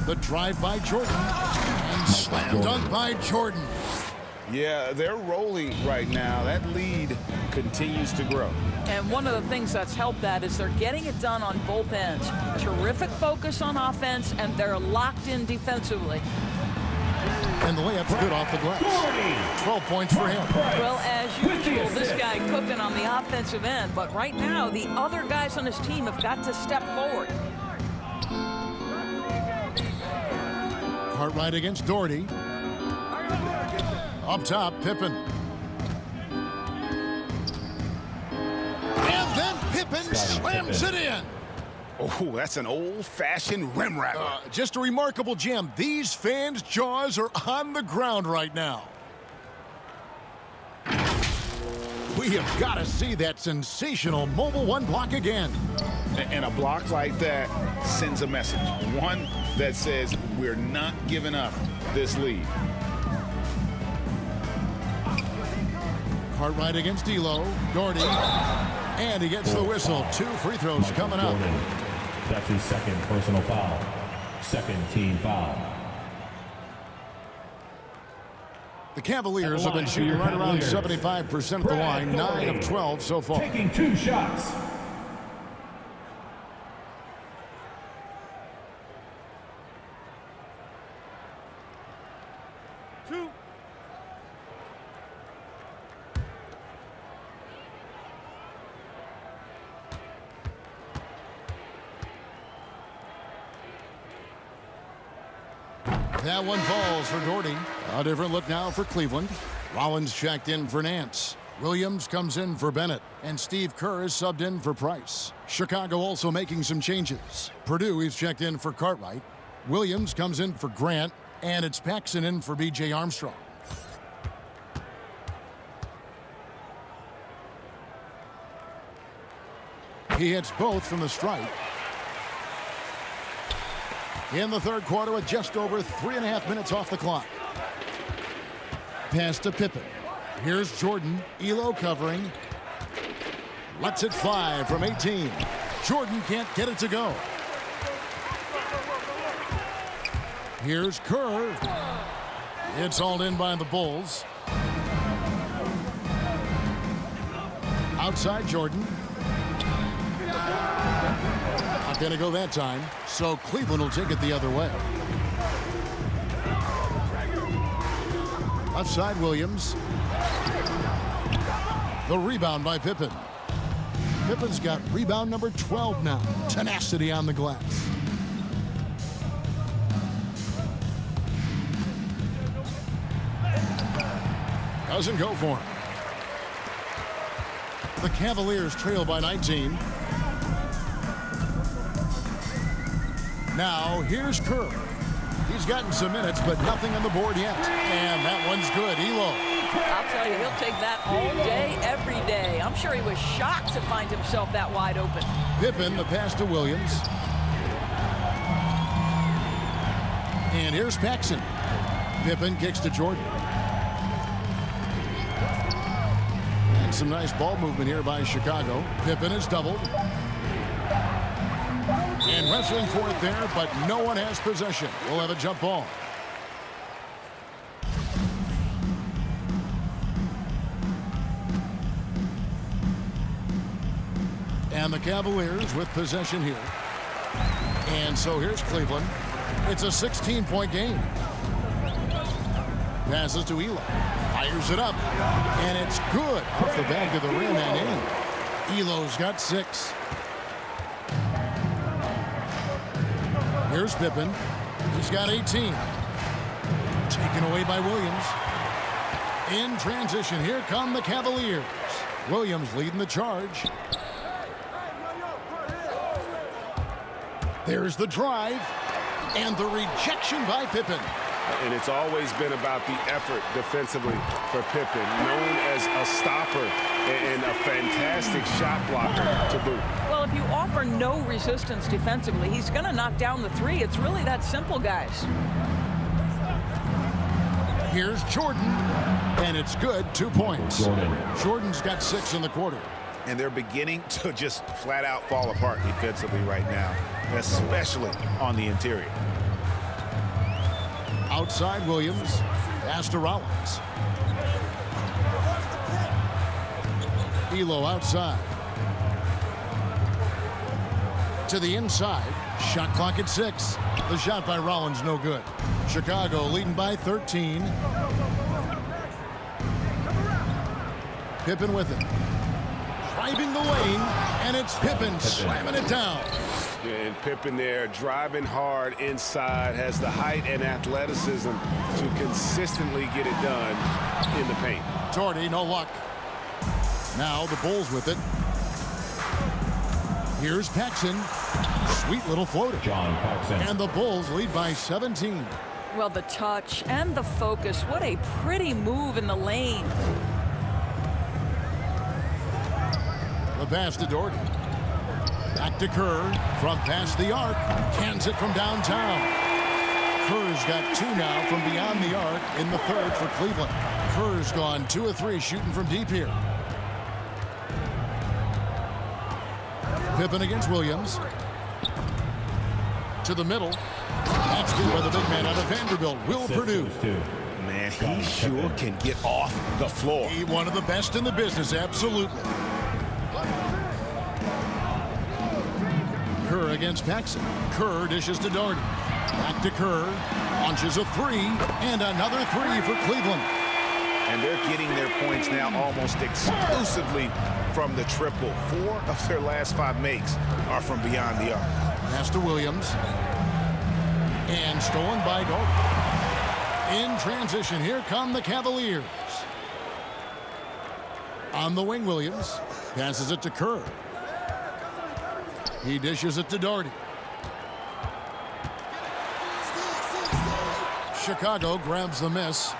The drive by Jordan. And slam dunk by Jordan. Yeah, they're rolling right now. That lead continues to grow. And one of the things that's helped that is they're getting it done on both ends. Terrific focus on offense, and they're locked in defensively. And the layup's good off the glass. 12 points for him. Well, as usual, this guy cooking on the offensive end. But right now, the other guys on his team have got to step forward. Cartwright against Doherty. Up top, Pippen. And then Pippen slams it in. Oh, that's an old-fashioned rim rattler. Just a remarkable gem. These fans' jaws are on the ground right now. We have got to see that sensational Mobile 1 block again. And a block like that sends a message. One that says we're not giving up this lead. Cartwright against Elo. Doherty. And he gets the whistle. 2 free throws coming up. That's his 2nd personal foul. 2nd team foul. The Cavaliers have been shooting right around 75% of the line. 9 of 12 so far. Taking 2 shots. That one falls for Doherty. A different look now for Cleveland. Rollins checked in for Nance. Williams comes in for Bennett. And Steve Kerr is subbed in for Price. Chicago also making some changes. Purdue is checked in for Cartwright. Williams comes in for Grant. And it's Paxson in for B.J. Armstrong. He hits both from the stripe. In the 3rd quarter with just over 3.5 minutes off the clock. Pass to Pippen. Here's Jordan. Elo covering. Lets it fly from 18. Jordan can't get it to go. Here's Kerr. It's hauled in by the Bulls. Outside Jordan. Not going to go that time, so Cleveland will take it the other way. Left side Williams. The rebound by Pippen. Pippen's got rebound number 12 now. Tenacity on the glass. Doesn't go for him. The Cavaliers trail by 19. Now here's Kerr. He's gotten some minutes, but nothing on the board yet. And that one's good. Elo. I'll tell you, he'll take that all day, every day. I'm sure he was shocked to find himself that wide open. Pippen, the pass to Williams. And here's Paxson. Pippen kicks to Jordan. And some nice ball movement here by Chicago. Pippen is doubled. And wrestling for it there, but no one has possession. We'll have a jump ball. And the Cavaliers with possession here. And so here's Cleveland. It's a 16-point game. Passes to Elo. Fires it up. And it's good off the back of the rim and in. Elo's got 6. Here's Pippen. He's got 18. Taken away by Williams. In transition, here come the Cavaliers. Williams leading the charge. There's the drive. And the rejection by Pippen. And it's always been about the effort defensively for Pippen, known as a stopper and a fantastic shot blocker to boot. Well, if you offer no resistance defensively, he's going to knock down the 3. It's really that simple, guys. Here's Jordan, and it's good. 2 points. Jordan's got 6 in the quarter. And they're beginning to just flat out fall apart defensively right now, especially on the interior. Outside Williams, pass to Rollins. Elo outside. To the inside. Shot clock at 6. The shot by Rollins no good. Chicago leading by 13. Pippen with it. Driving the lane, and it's Pippen slamming it down. Yeah, and Pippen there driving hard inside, has the height and athleticism to consistently get it done in the paint. Torty, no luck. Now the Bulls with it. Here's Paxson. Sweet little floater. John Paxson. And the Bulls lead by 17. Well, the touch and the focus. What a pretty move in the lane. The pass to Doherty. Back to Kerr from past the arc. Cans it from downtown. Kerr's got 2 now from beyond the arc in the third for Cleveland. Kerr's gone 2 of 3 shooting from deep here. Pippen against Williams. To the middle. That's good by the big man out of Vanderbilt, Will Purdue. Man, he sure can get off the floor. He one of the best in the business, absolutely. Kerr against Paxson. Kerr dishes to Doherty. Back to Kerr. Launches a 3. And another 3 for Cleveland. And they're getting their points now almost exclusively from the triple. 4 of their last 5 makes are from beyond the arc. Pass to Williams. And stolen by Doherty. In transition, here come the Cavaliers. On the wing, Williams. Passes it to Kerr. He dishes it to Doherty. Chicago grabs the miss.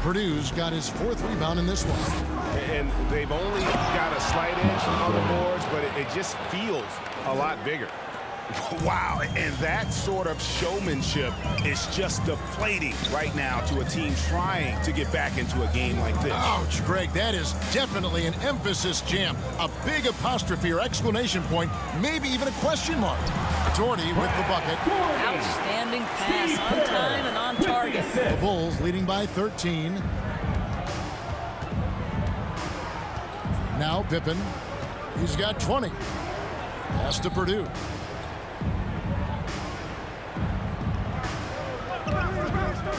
Purdue's got his 4th rebound in this one. And they've only got a slight edge on the boards, but it just feels a lot bigger. Wow, and that sort of showmanship is just deflating right now to a team trying to get back into a game like this. Ouch, Greg, that is definitely an emphasis jam. A big apostrophe or exclamation point, maybe even a question mark. Doherty with the bucket. Outstanding pass, on time and on target. The Bulls leading by 13. Now Pippen. He's got 20. Pass to Purdue.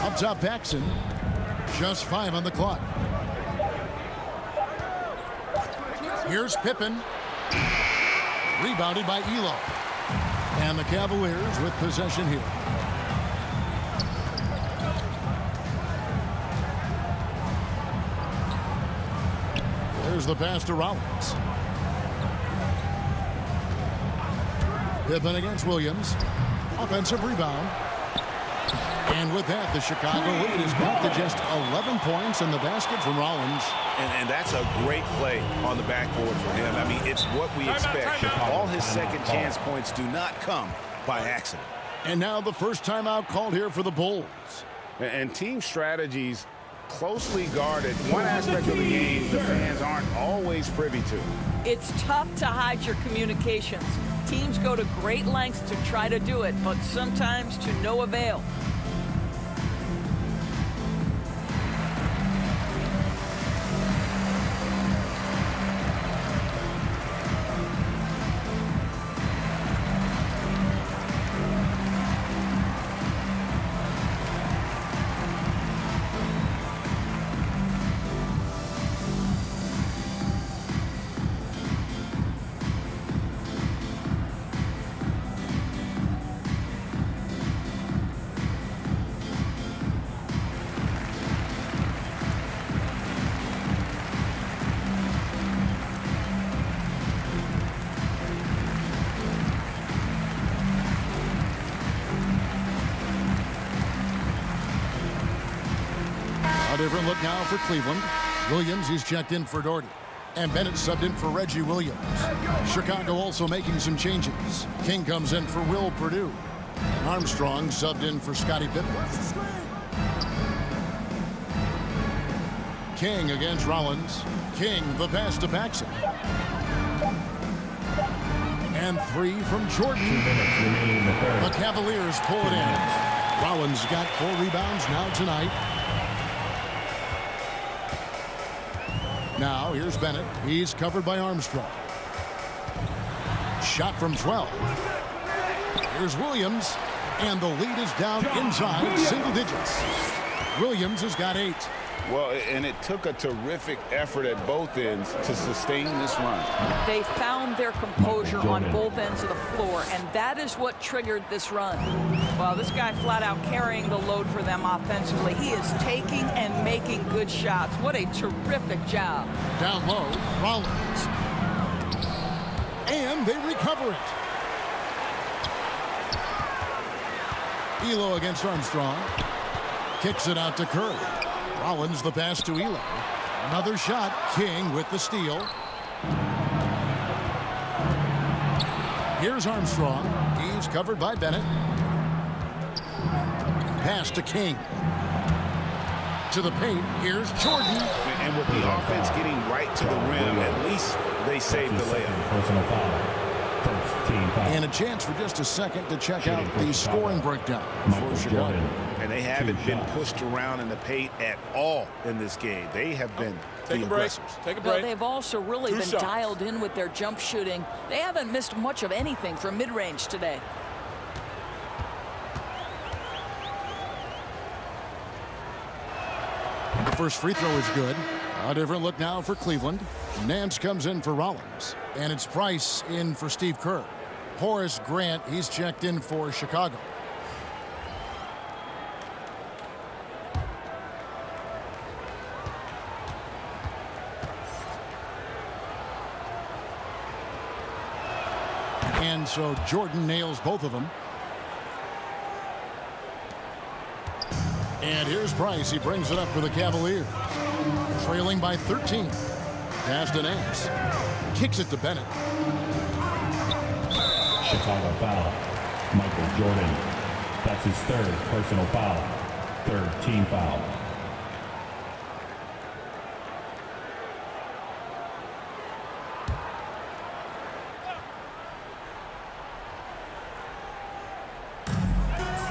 Up top, Paxson. Just 5 on the clock. Here's Pippen. Rebounded by Elo. And the Cavaliers with possession here. There's the pass to Rollins. Pippen against Williams. Offensive rebound. And with that, the Chicago lead is back to just 11 points in the basket from Rollins. And that's a great play on the backboard for him. I mean, it's what we expect. All his second chance points do not come by accident. And now the first timeout called here for the Bulls. And team strategies closely guarded. One aspect of the game the fans aren't always privy to. It's tough to hide your communications. Teams go to great lengths to try to do it, but sometimes to no avail. A different look now for Cleveland. Williams, he's checked in for Doherty. And Bennett subbed in for Reggie Williams. Chicago also making some changes. King comes in for Will Perdue. And Armstrong subbed in for Scottie Pippen. King against Rollins. King, the pass to Paxson. And three from Jordan. 2 minutes remaining in the third. The Cavaliers pull it in. Rollins got 4 rebounds now tonight. Now, here's Bennett. He's covered by Armstrong. Shot from 12. Here's Williams. And the lead is down inside single digits. Williams has got 8. Well, and it took a terrific effort at both ends to sustain this run. They found their composure on both ends of the floor, and that is what triggered this run. Well, this guy flat out carrying the load for them offensively. He is taking and making good shots. What a terrific job. Down low, Rollins. And they recover it. Elo against Armstrong. Kicks it out to Curry. Rollins the pass to Elo. Another shot. King with the steal. Here's Armstrong. He's covered by Bennett. Pass to King. To the paint. Here's Jordan. And with the offense getting right to the rim, at least they saved the layup. Personal foul. First team foul. And a chance for just a second to check out the scoring breakdown for Chicago. And they haven't been pushed around in the paint at all in this game. They have been the aggressors. Take a Well, break. they've also really Two been shots. dialed in with their jump shooting. They haven't missed much of anything from mid-range today. First free throw is good. A different look now for Cleveland. Nance comes in for Rollins. And it's Price in for Steve Kerr. Horace Grant, he's checked in for Chicago. And so Jordan nails both of them. And here's Price. He brings it up for the Cavaliers. Trailing by 13. Pass to Nance. Kicks it to Bennett. Chicago foul. Michael Jordan. That's his third personal foul. Third team foul.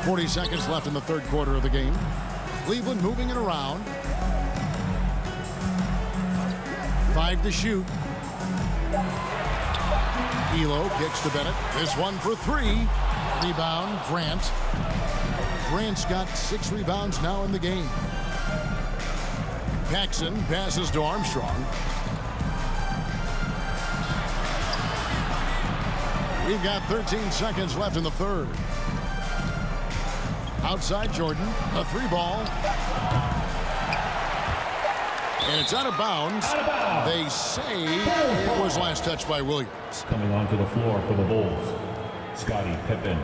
.40 seconds left in the third quarter of the game. Cleveland moving it around. 5 to shoot. Elo kicks to Bennett. This one for 3. Rebound, Grant. Grant's got 6 rebounds now in the game. Paxson passes to Armstrong. We've got 13 seconds left in the third. Outside Jordan, a 3-ball. And it's out of bounds. They say it was last touched by Williams. Coming onto the floor for the Bulls, Scottie Pippen.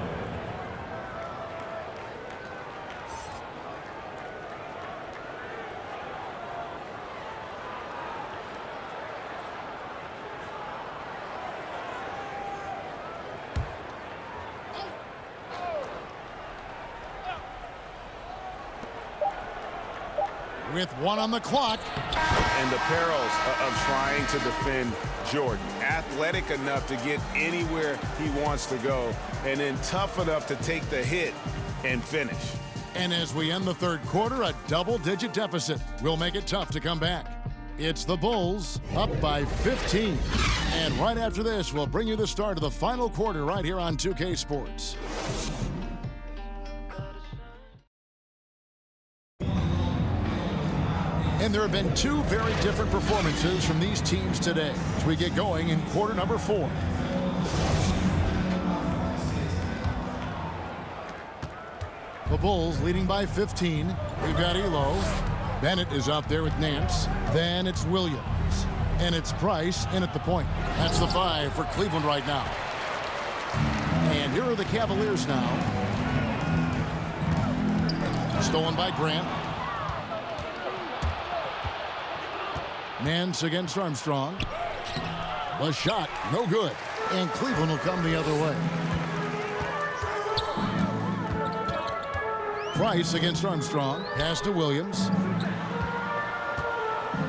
With 1 on the clock. And the perils of trying to defend Jordan. Athletic enough to get anywhere he wants to go, and then tough enough to take the hit and finish. And as we end the third quarter, a double-digit deficit will make it tough to come back. It's the Bulls up by 15. And right after this, we'll bring you the start of the final quarter right here on 2K Sports. And there have been 2 very different performances from these teams today as we get going in quarter number 4. The Bulls leading by 15. We've got Elo. Bennett is out there with Nance. Then it's Williams. And it's Price in at the point. That's the 5 for Cleveland right now. And here are the Cavaliers now. Stolen by Grant. Nance against Armstrong. The shot, no good. And Cleveland will come the other way. Price against Armstrong. Pass to Williams.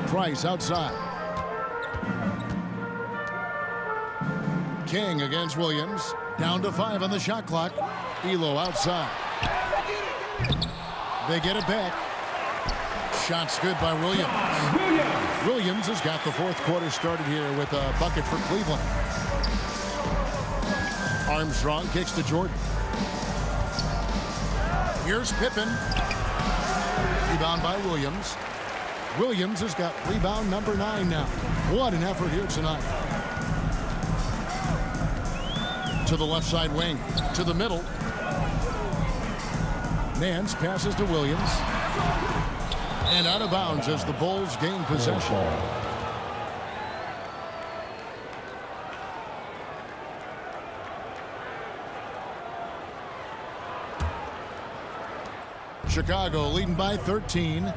Price outside. King against Williams. Down to 5 on the shot clock. Elo outside. They get it back. Shot's good by Williams. Williams has got the fourth quarter started here with a bucket for Cleveland. Armstrong kicks to Jordan. Here's Pippen. Rebound by Williams. Williams has got rebound number 9 now. What an effort here tonight. To the left side wing. To the middle. Nance passes to Williams. And out of bounds as the Bulls gain possession. Chicago leading by 13.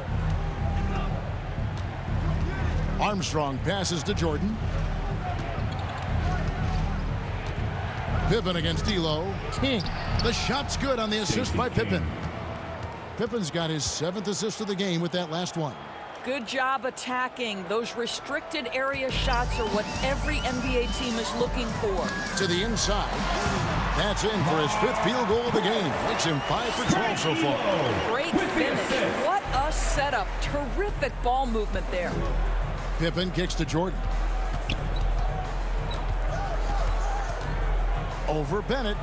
Armstrong passes to Jordan. Pippen against Elo. King. The shot's good on the assist by Pippen. Pippen's got his 7th assist of the game with that last one. Good job attacking. Those restricted area shots are what every NBA team is looking for. To the inside. That's in for his 5th field goal of the game. Makes him 5 for 12 so far. Great finish. What a setup. Terrific ball movement there. Pippen kicks to Jordan. Over Bennett.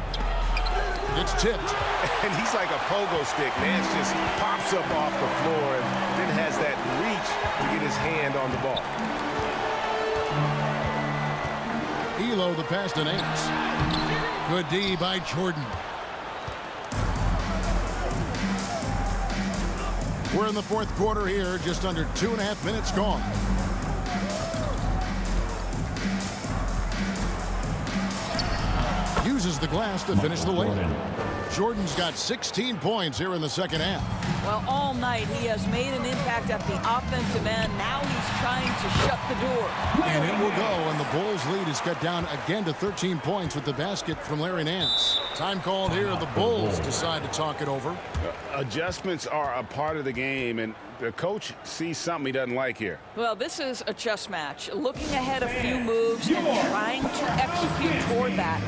It's tipped. And he's like a pogo stick. Nance just pops up off the floor and then has that reach to get his hand on the ball. Elo the pass to Nance. Good D by Jordan. We're in the fourth quarter here, just under 2.5 minutes gone. Uses the glass to finish the lane. Jordan's got 16 points here in the second half. Well, all night he has made an impact at the offensive end. Now he's trying to shut the door. And it will go, and the Bulls' lead is cut down again to 13 points with the basket from Larry Nance. Time called here. The Bulls decide to talk it over. Adjustments are a part of the game, and the coach sees something he doesn't like here. Well, this is a chess match. Looking ahead a few moves and trying to execute toward that.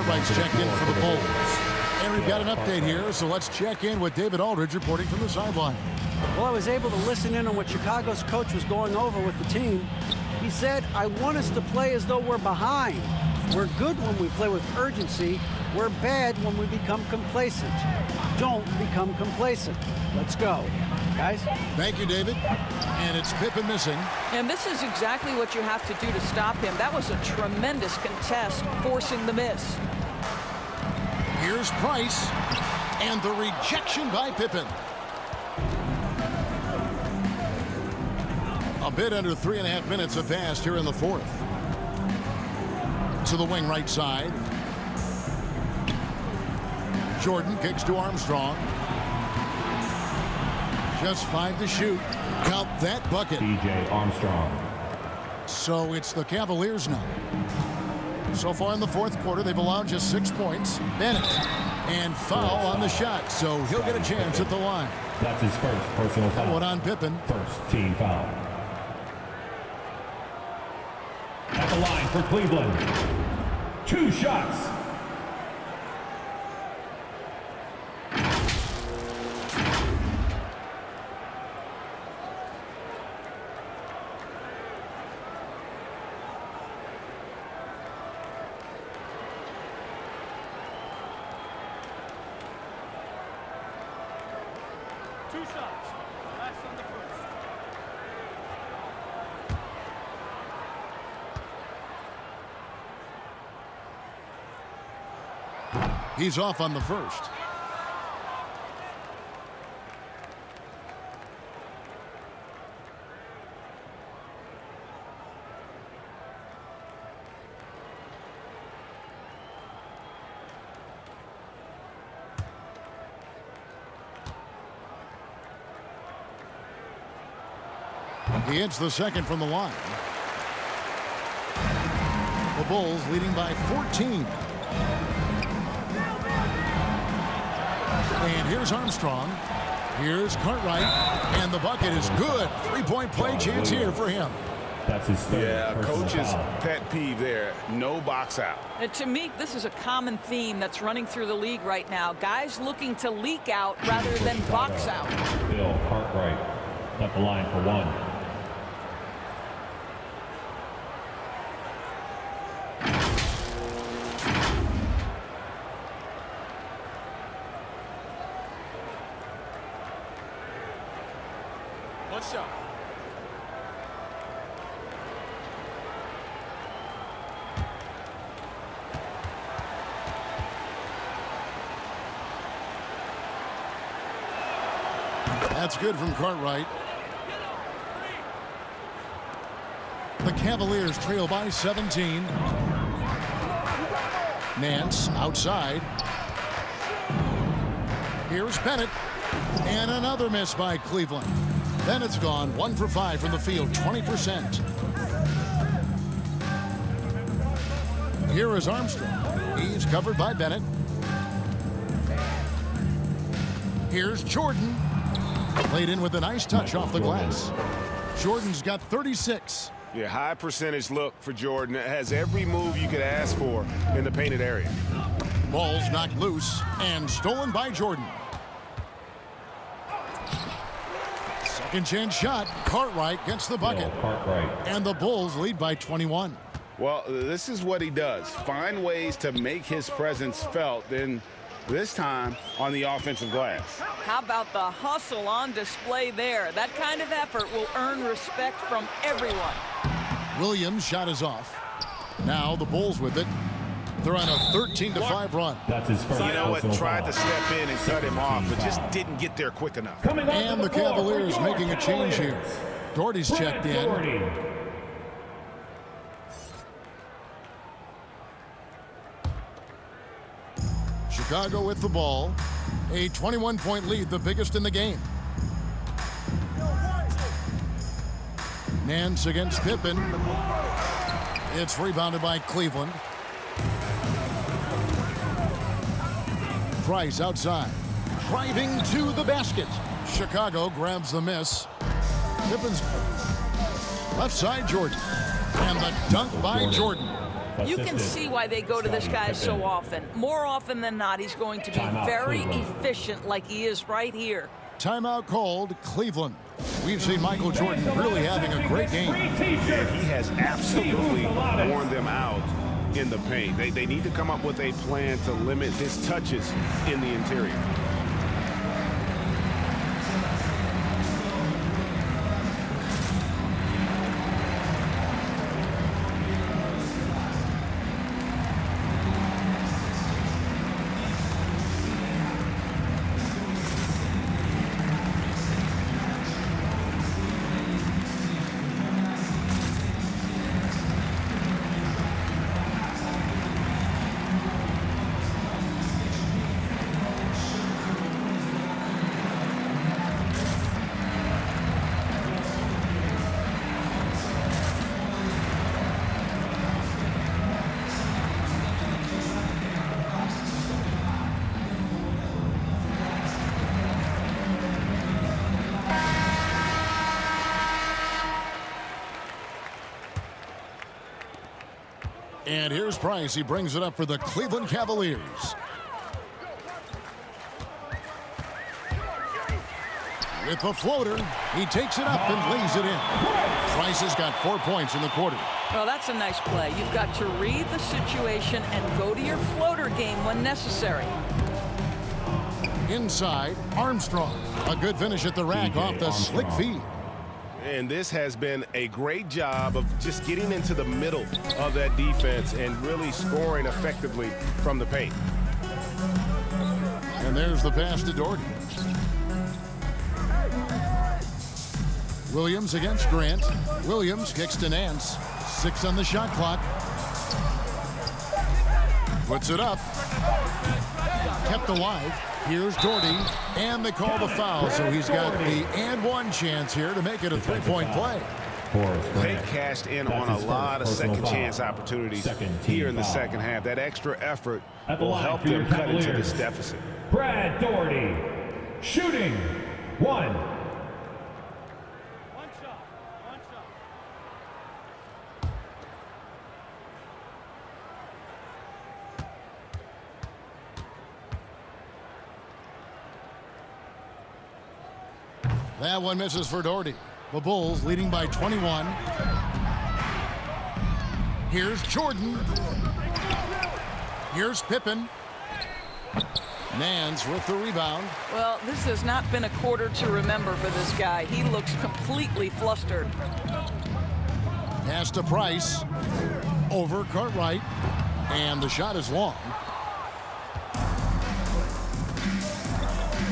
Cartwright's checked in for the Bulls. And we've got an update here, so let's check in with David Aldridge reporting from the sideline. Well, I was able to listen in on what Chicago's coach was going over with the team. He said, I want us to play as though we're behind. We're good when we play with urgency. We're bad when we become complacent. Don't become complacent. Let's go. Guys? Thank you, David. And it's Pippen missing. And this is exactly what you have to do to stop him. That was a tremendous contest, forcing the miss. Here's Price. And the rejection by Pippen. A bit under 3.5 minutes have passed here in the fourth. To the wing right side. Jordan kicks to Armstrong. Just 5 to shoot. Count that bucket. DJ Armstrong. So it's the Cavaliers now. So far in the fourth quarter, they've allowed just 6 points. Bennett. And foul on the shot, so he'll get a chance at the line. That's his first personal foul. One on Pippen. First team foul. At the line for Cleveland. 2 shots. He's off on the first. He hits the second from the line. The Bulls leading by 14. And here's Armstrong. Here's Cartwright. And the bucket is good. 3-point play chance here for him. That's his third. Yeah, coach's pet peeve there. No box out. And to me, this is a common theme that's running through the league right now. Guys looking to leak out rather than box out. Bill Cartwright at the line for 1. One shot. That's good from Cartwright. The Cavaliers trail by 17. Nance outside. Here's Bennett. And another miss by Cleveland. Bennett's gone 1 for 5 from the field, 20%. Here is Armstrong. He's covered by Bennett. Here's Jordan. Played in with a nice touch off the glass. Jordan's got 36. Yeah, high percentage look for Jordan. It has every move you could ask for in the painted area. Ball's knocked loose and stolen by Jordan. Second chance shot. Cartwright gets the bucket. And the Bulls lead by 21. Well, this is what he does. Find ways to make his presence felt, then this time on the offensive glass. How about the hustle on display there? That kind of effort will earn respect from everyone. Williams' shot is off. Now the Bulls with it. They're on a 13-5 run. That's his first. You know what? Tried to step in and cut him off, but just didn't get there quick enough. And the Cavaliers making a change here. Doherty's checked in. Chicago with the ball. A 21-point lead, the biggest in the game. Nance against Pippen. It's rebounded by Cleveland. Price outside. Driving to the basket. Chicago grabs the miss. Pippen's left side, Jordan. And the dunk by Jordan. You can see why they go to this guy so often. More often than not, he's going to be very efficient like he is right here. Timeout called, Cleveland. We've seen Michael Jordan really having a great game. And he has absolutely worn them out in the paint. They need to come up with a plan to limit his touches in the interior. And here's Price. He brings it up for the Cleveland Cavaliers. With the floater, he takes it up and lays it in. Price has got 4 points in the quarter. Well, that's a nice play. You've got to read the situation and go to your floater game when necessary. Inside, Armstrong. A good finish at the rack off the slick feed. And this has been a great job of just getting into the middle of that defense and really scoring effectively from the paint. And there's the pass to Doherty. Williams against Grant. Williams kicks to Nance. 6 on the shot clock. Puts it up. Kept alive. Here's Doherty, and they call the foul, so he's got the and one chance here to make it a 3-point play. They cashed in on a lot of second chance opportunities here in the second half. That extra effort will help them cut into this deficit. Brad Doherty, shooting, 1. That one misses for Doherty. The Bulls leading by 21. Here's Jordan. Here's Pippen. Nance with the rebound. Well, this has not been a quarter to remember for this guy. He looks completely flustered. Pass to Price. Over Cartwright. And the shot is long.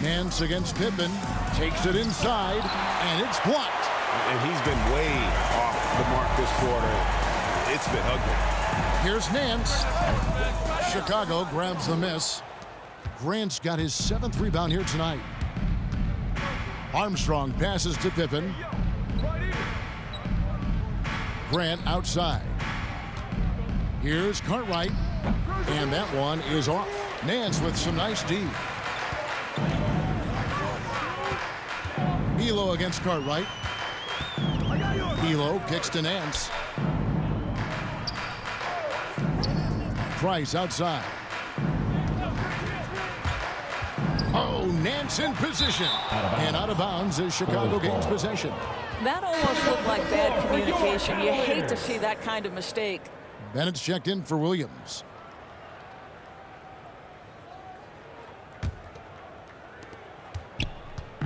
Nance against Pippen. Takes it inside, and it's blocked. And he's been way off the mark this quarter. It's been ugly. Here's Nance. Chicago grabs the miss. Grant's got his 7th rebound here tonight. Armstrong passes to Pippen. Grant outside. Here's Cartwright, and that one is off. Nance with some nice D. Hilo against Cartwright. Hilo kicks to Nance. Price outside. Oh, Nance in position. And out of bounds as Chicago gains possession. That almost looked like bad communication. You hate to see that kind of mistake. Bennett's checked in for Williams.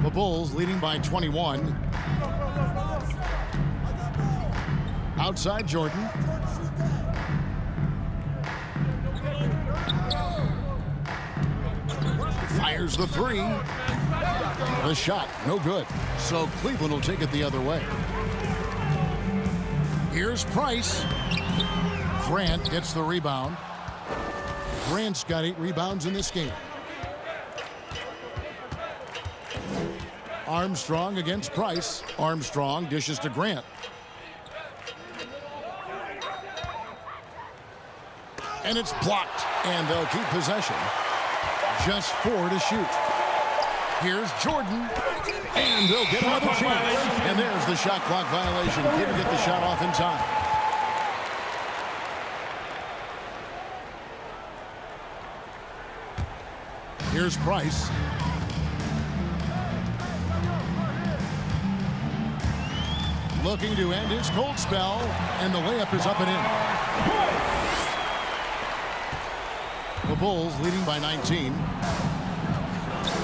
The Bulls leading by 21. Outside Jordan. Fires the 3. The shot, no good. So Cleveland will take it the other way. Here's Price. Grant gets the rebound. Grant's got 8 rebounds in this game. Armstrong against Price. Armstrong dishes to Grant. And it's blocked, and they'll keep possession. Just 4 to shoot. Here's Jordan, and they'll get another chance. And there's the shot clock violation. Didn't get the shot off in time. Here's Price. Looking to end his cold spell, and the layup is up and in. The Bulls leading by 19.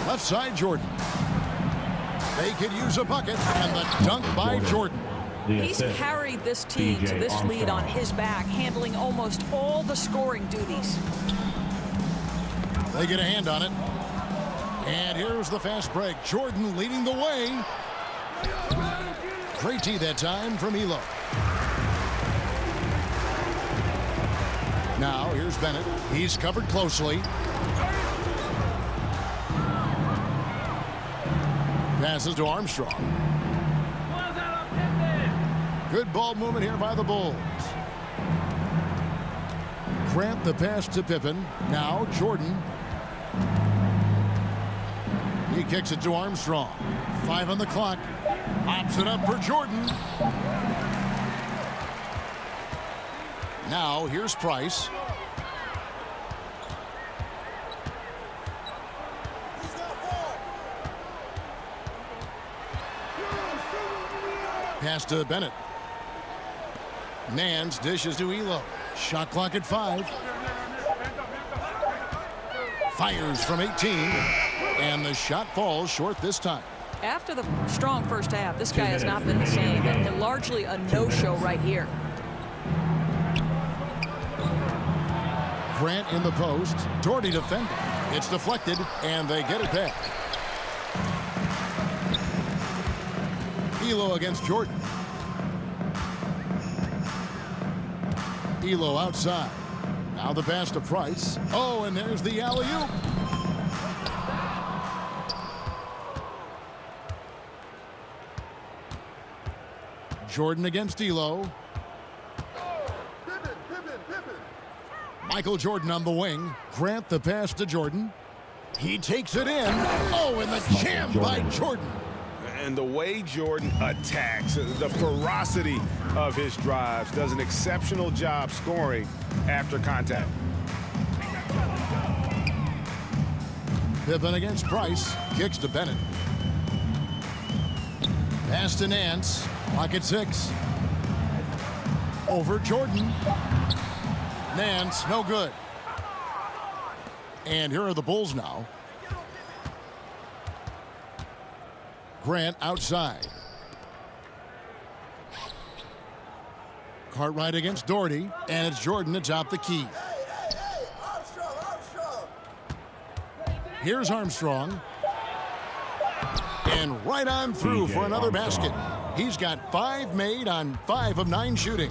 Left side, Jordan. They could use a bucket, and the dunk by Jordan. He's carried this team to this lead on his back, handling almost all the scoring duties. They get a hand on it. And here's the fast break. Jordan leading the way. Great tee that time from Elo. Now here's Bennett. He's covered closely. Passes to Armstrong. Good ball movement here by the Bulls. Grant the pass to Pippen. Now Jordan. He kicks it to Armstrong. 5 on the clock. Pops it up for Jordan. Now here's Price. Pass to Bennett. Nance dishes to Elo. Shot clock at 5. Fires from 18. And the shot falls short this time. After the strong first half, this guy has not been the same, and largely a no-show right here. Grant in the post. Doherty defending. It's deflected, and they get it back. Elo against Jordan. Elo outside. Now the pass to Price. Oh, and there's the alley-oop. Jordan against Elo. Michael Jordan on the wing. Grant the pass to Jordan. He takes it in. Oh, and the jam by Jordan. And the way Jordan attacks, the ferocity of his drives, does an exceptional job scoring after contact. Pippen against Price. Kicks to Bennett. Pass to Nance. Pocket 6. Over Jordan. Nance, no good. And here are the Bulls now. Grant outside. Cartwright against Doherty, and it's Jordan to top the key. Here's Armstrong. And right on through for another basket. He's got 5 made on 5 of 9 shooting.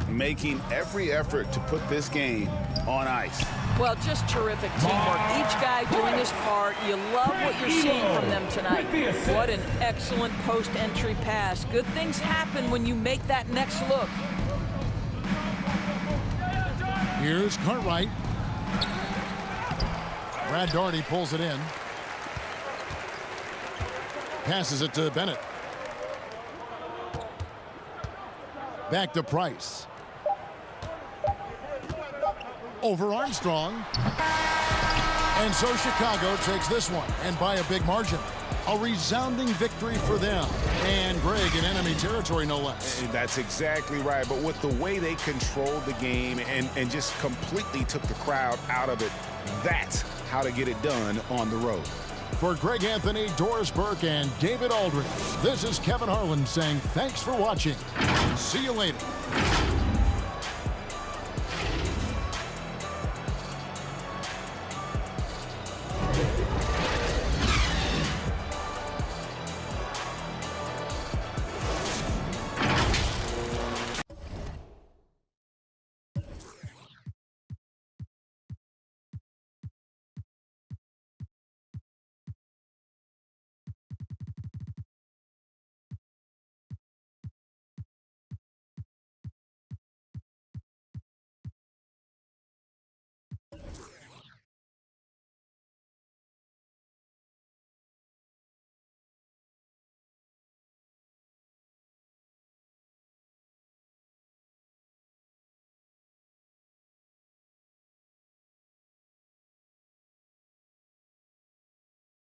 Making every effort to put this game on ice. Well, just terrific teamwork. Each guy doing his part. You love what you're seeing from them tonight. What an excellent post-entry pass. Good things happen when you make that next look. Here's Cartwright. Brad Doherty pulls it in. Passes it to Bennett. Back to Price. Over Armstrong. And so Chicago takes this one, and by a big margin. A resounding victory for them. And Greg in enemy territory, no less. And that's exactly right. But with the way they controlled the game and just completely took the crowd out of it, that's how to get it done on the road. For Greg Anthony, Doris Burke, and David Aldridge, this is Kevin Harlan saying thanks for watching. See you later.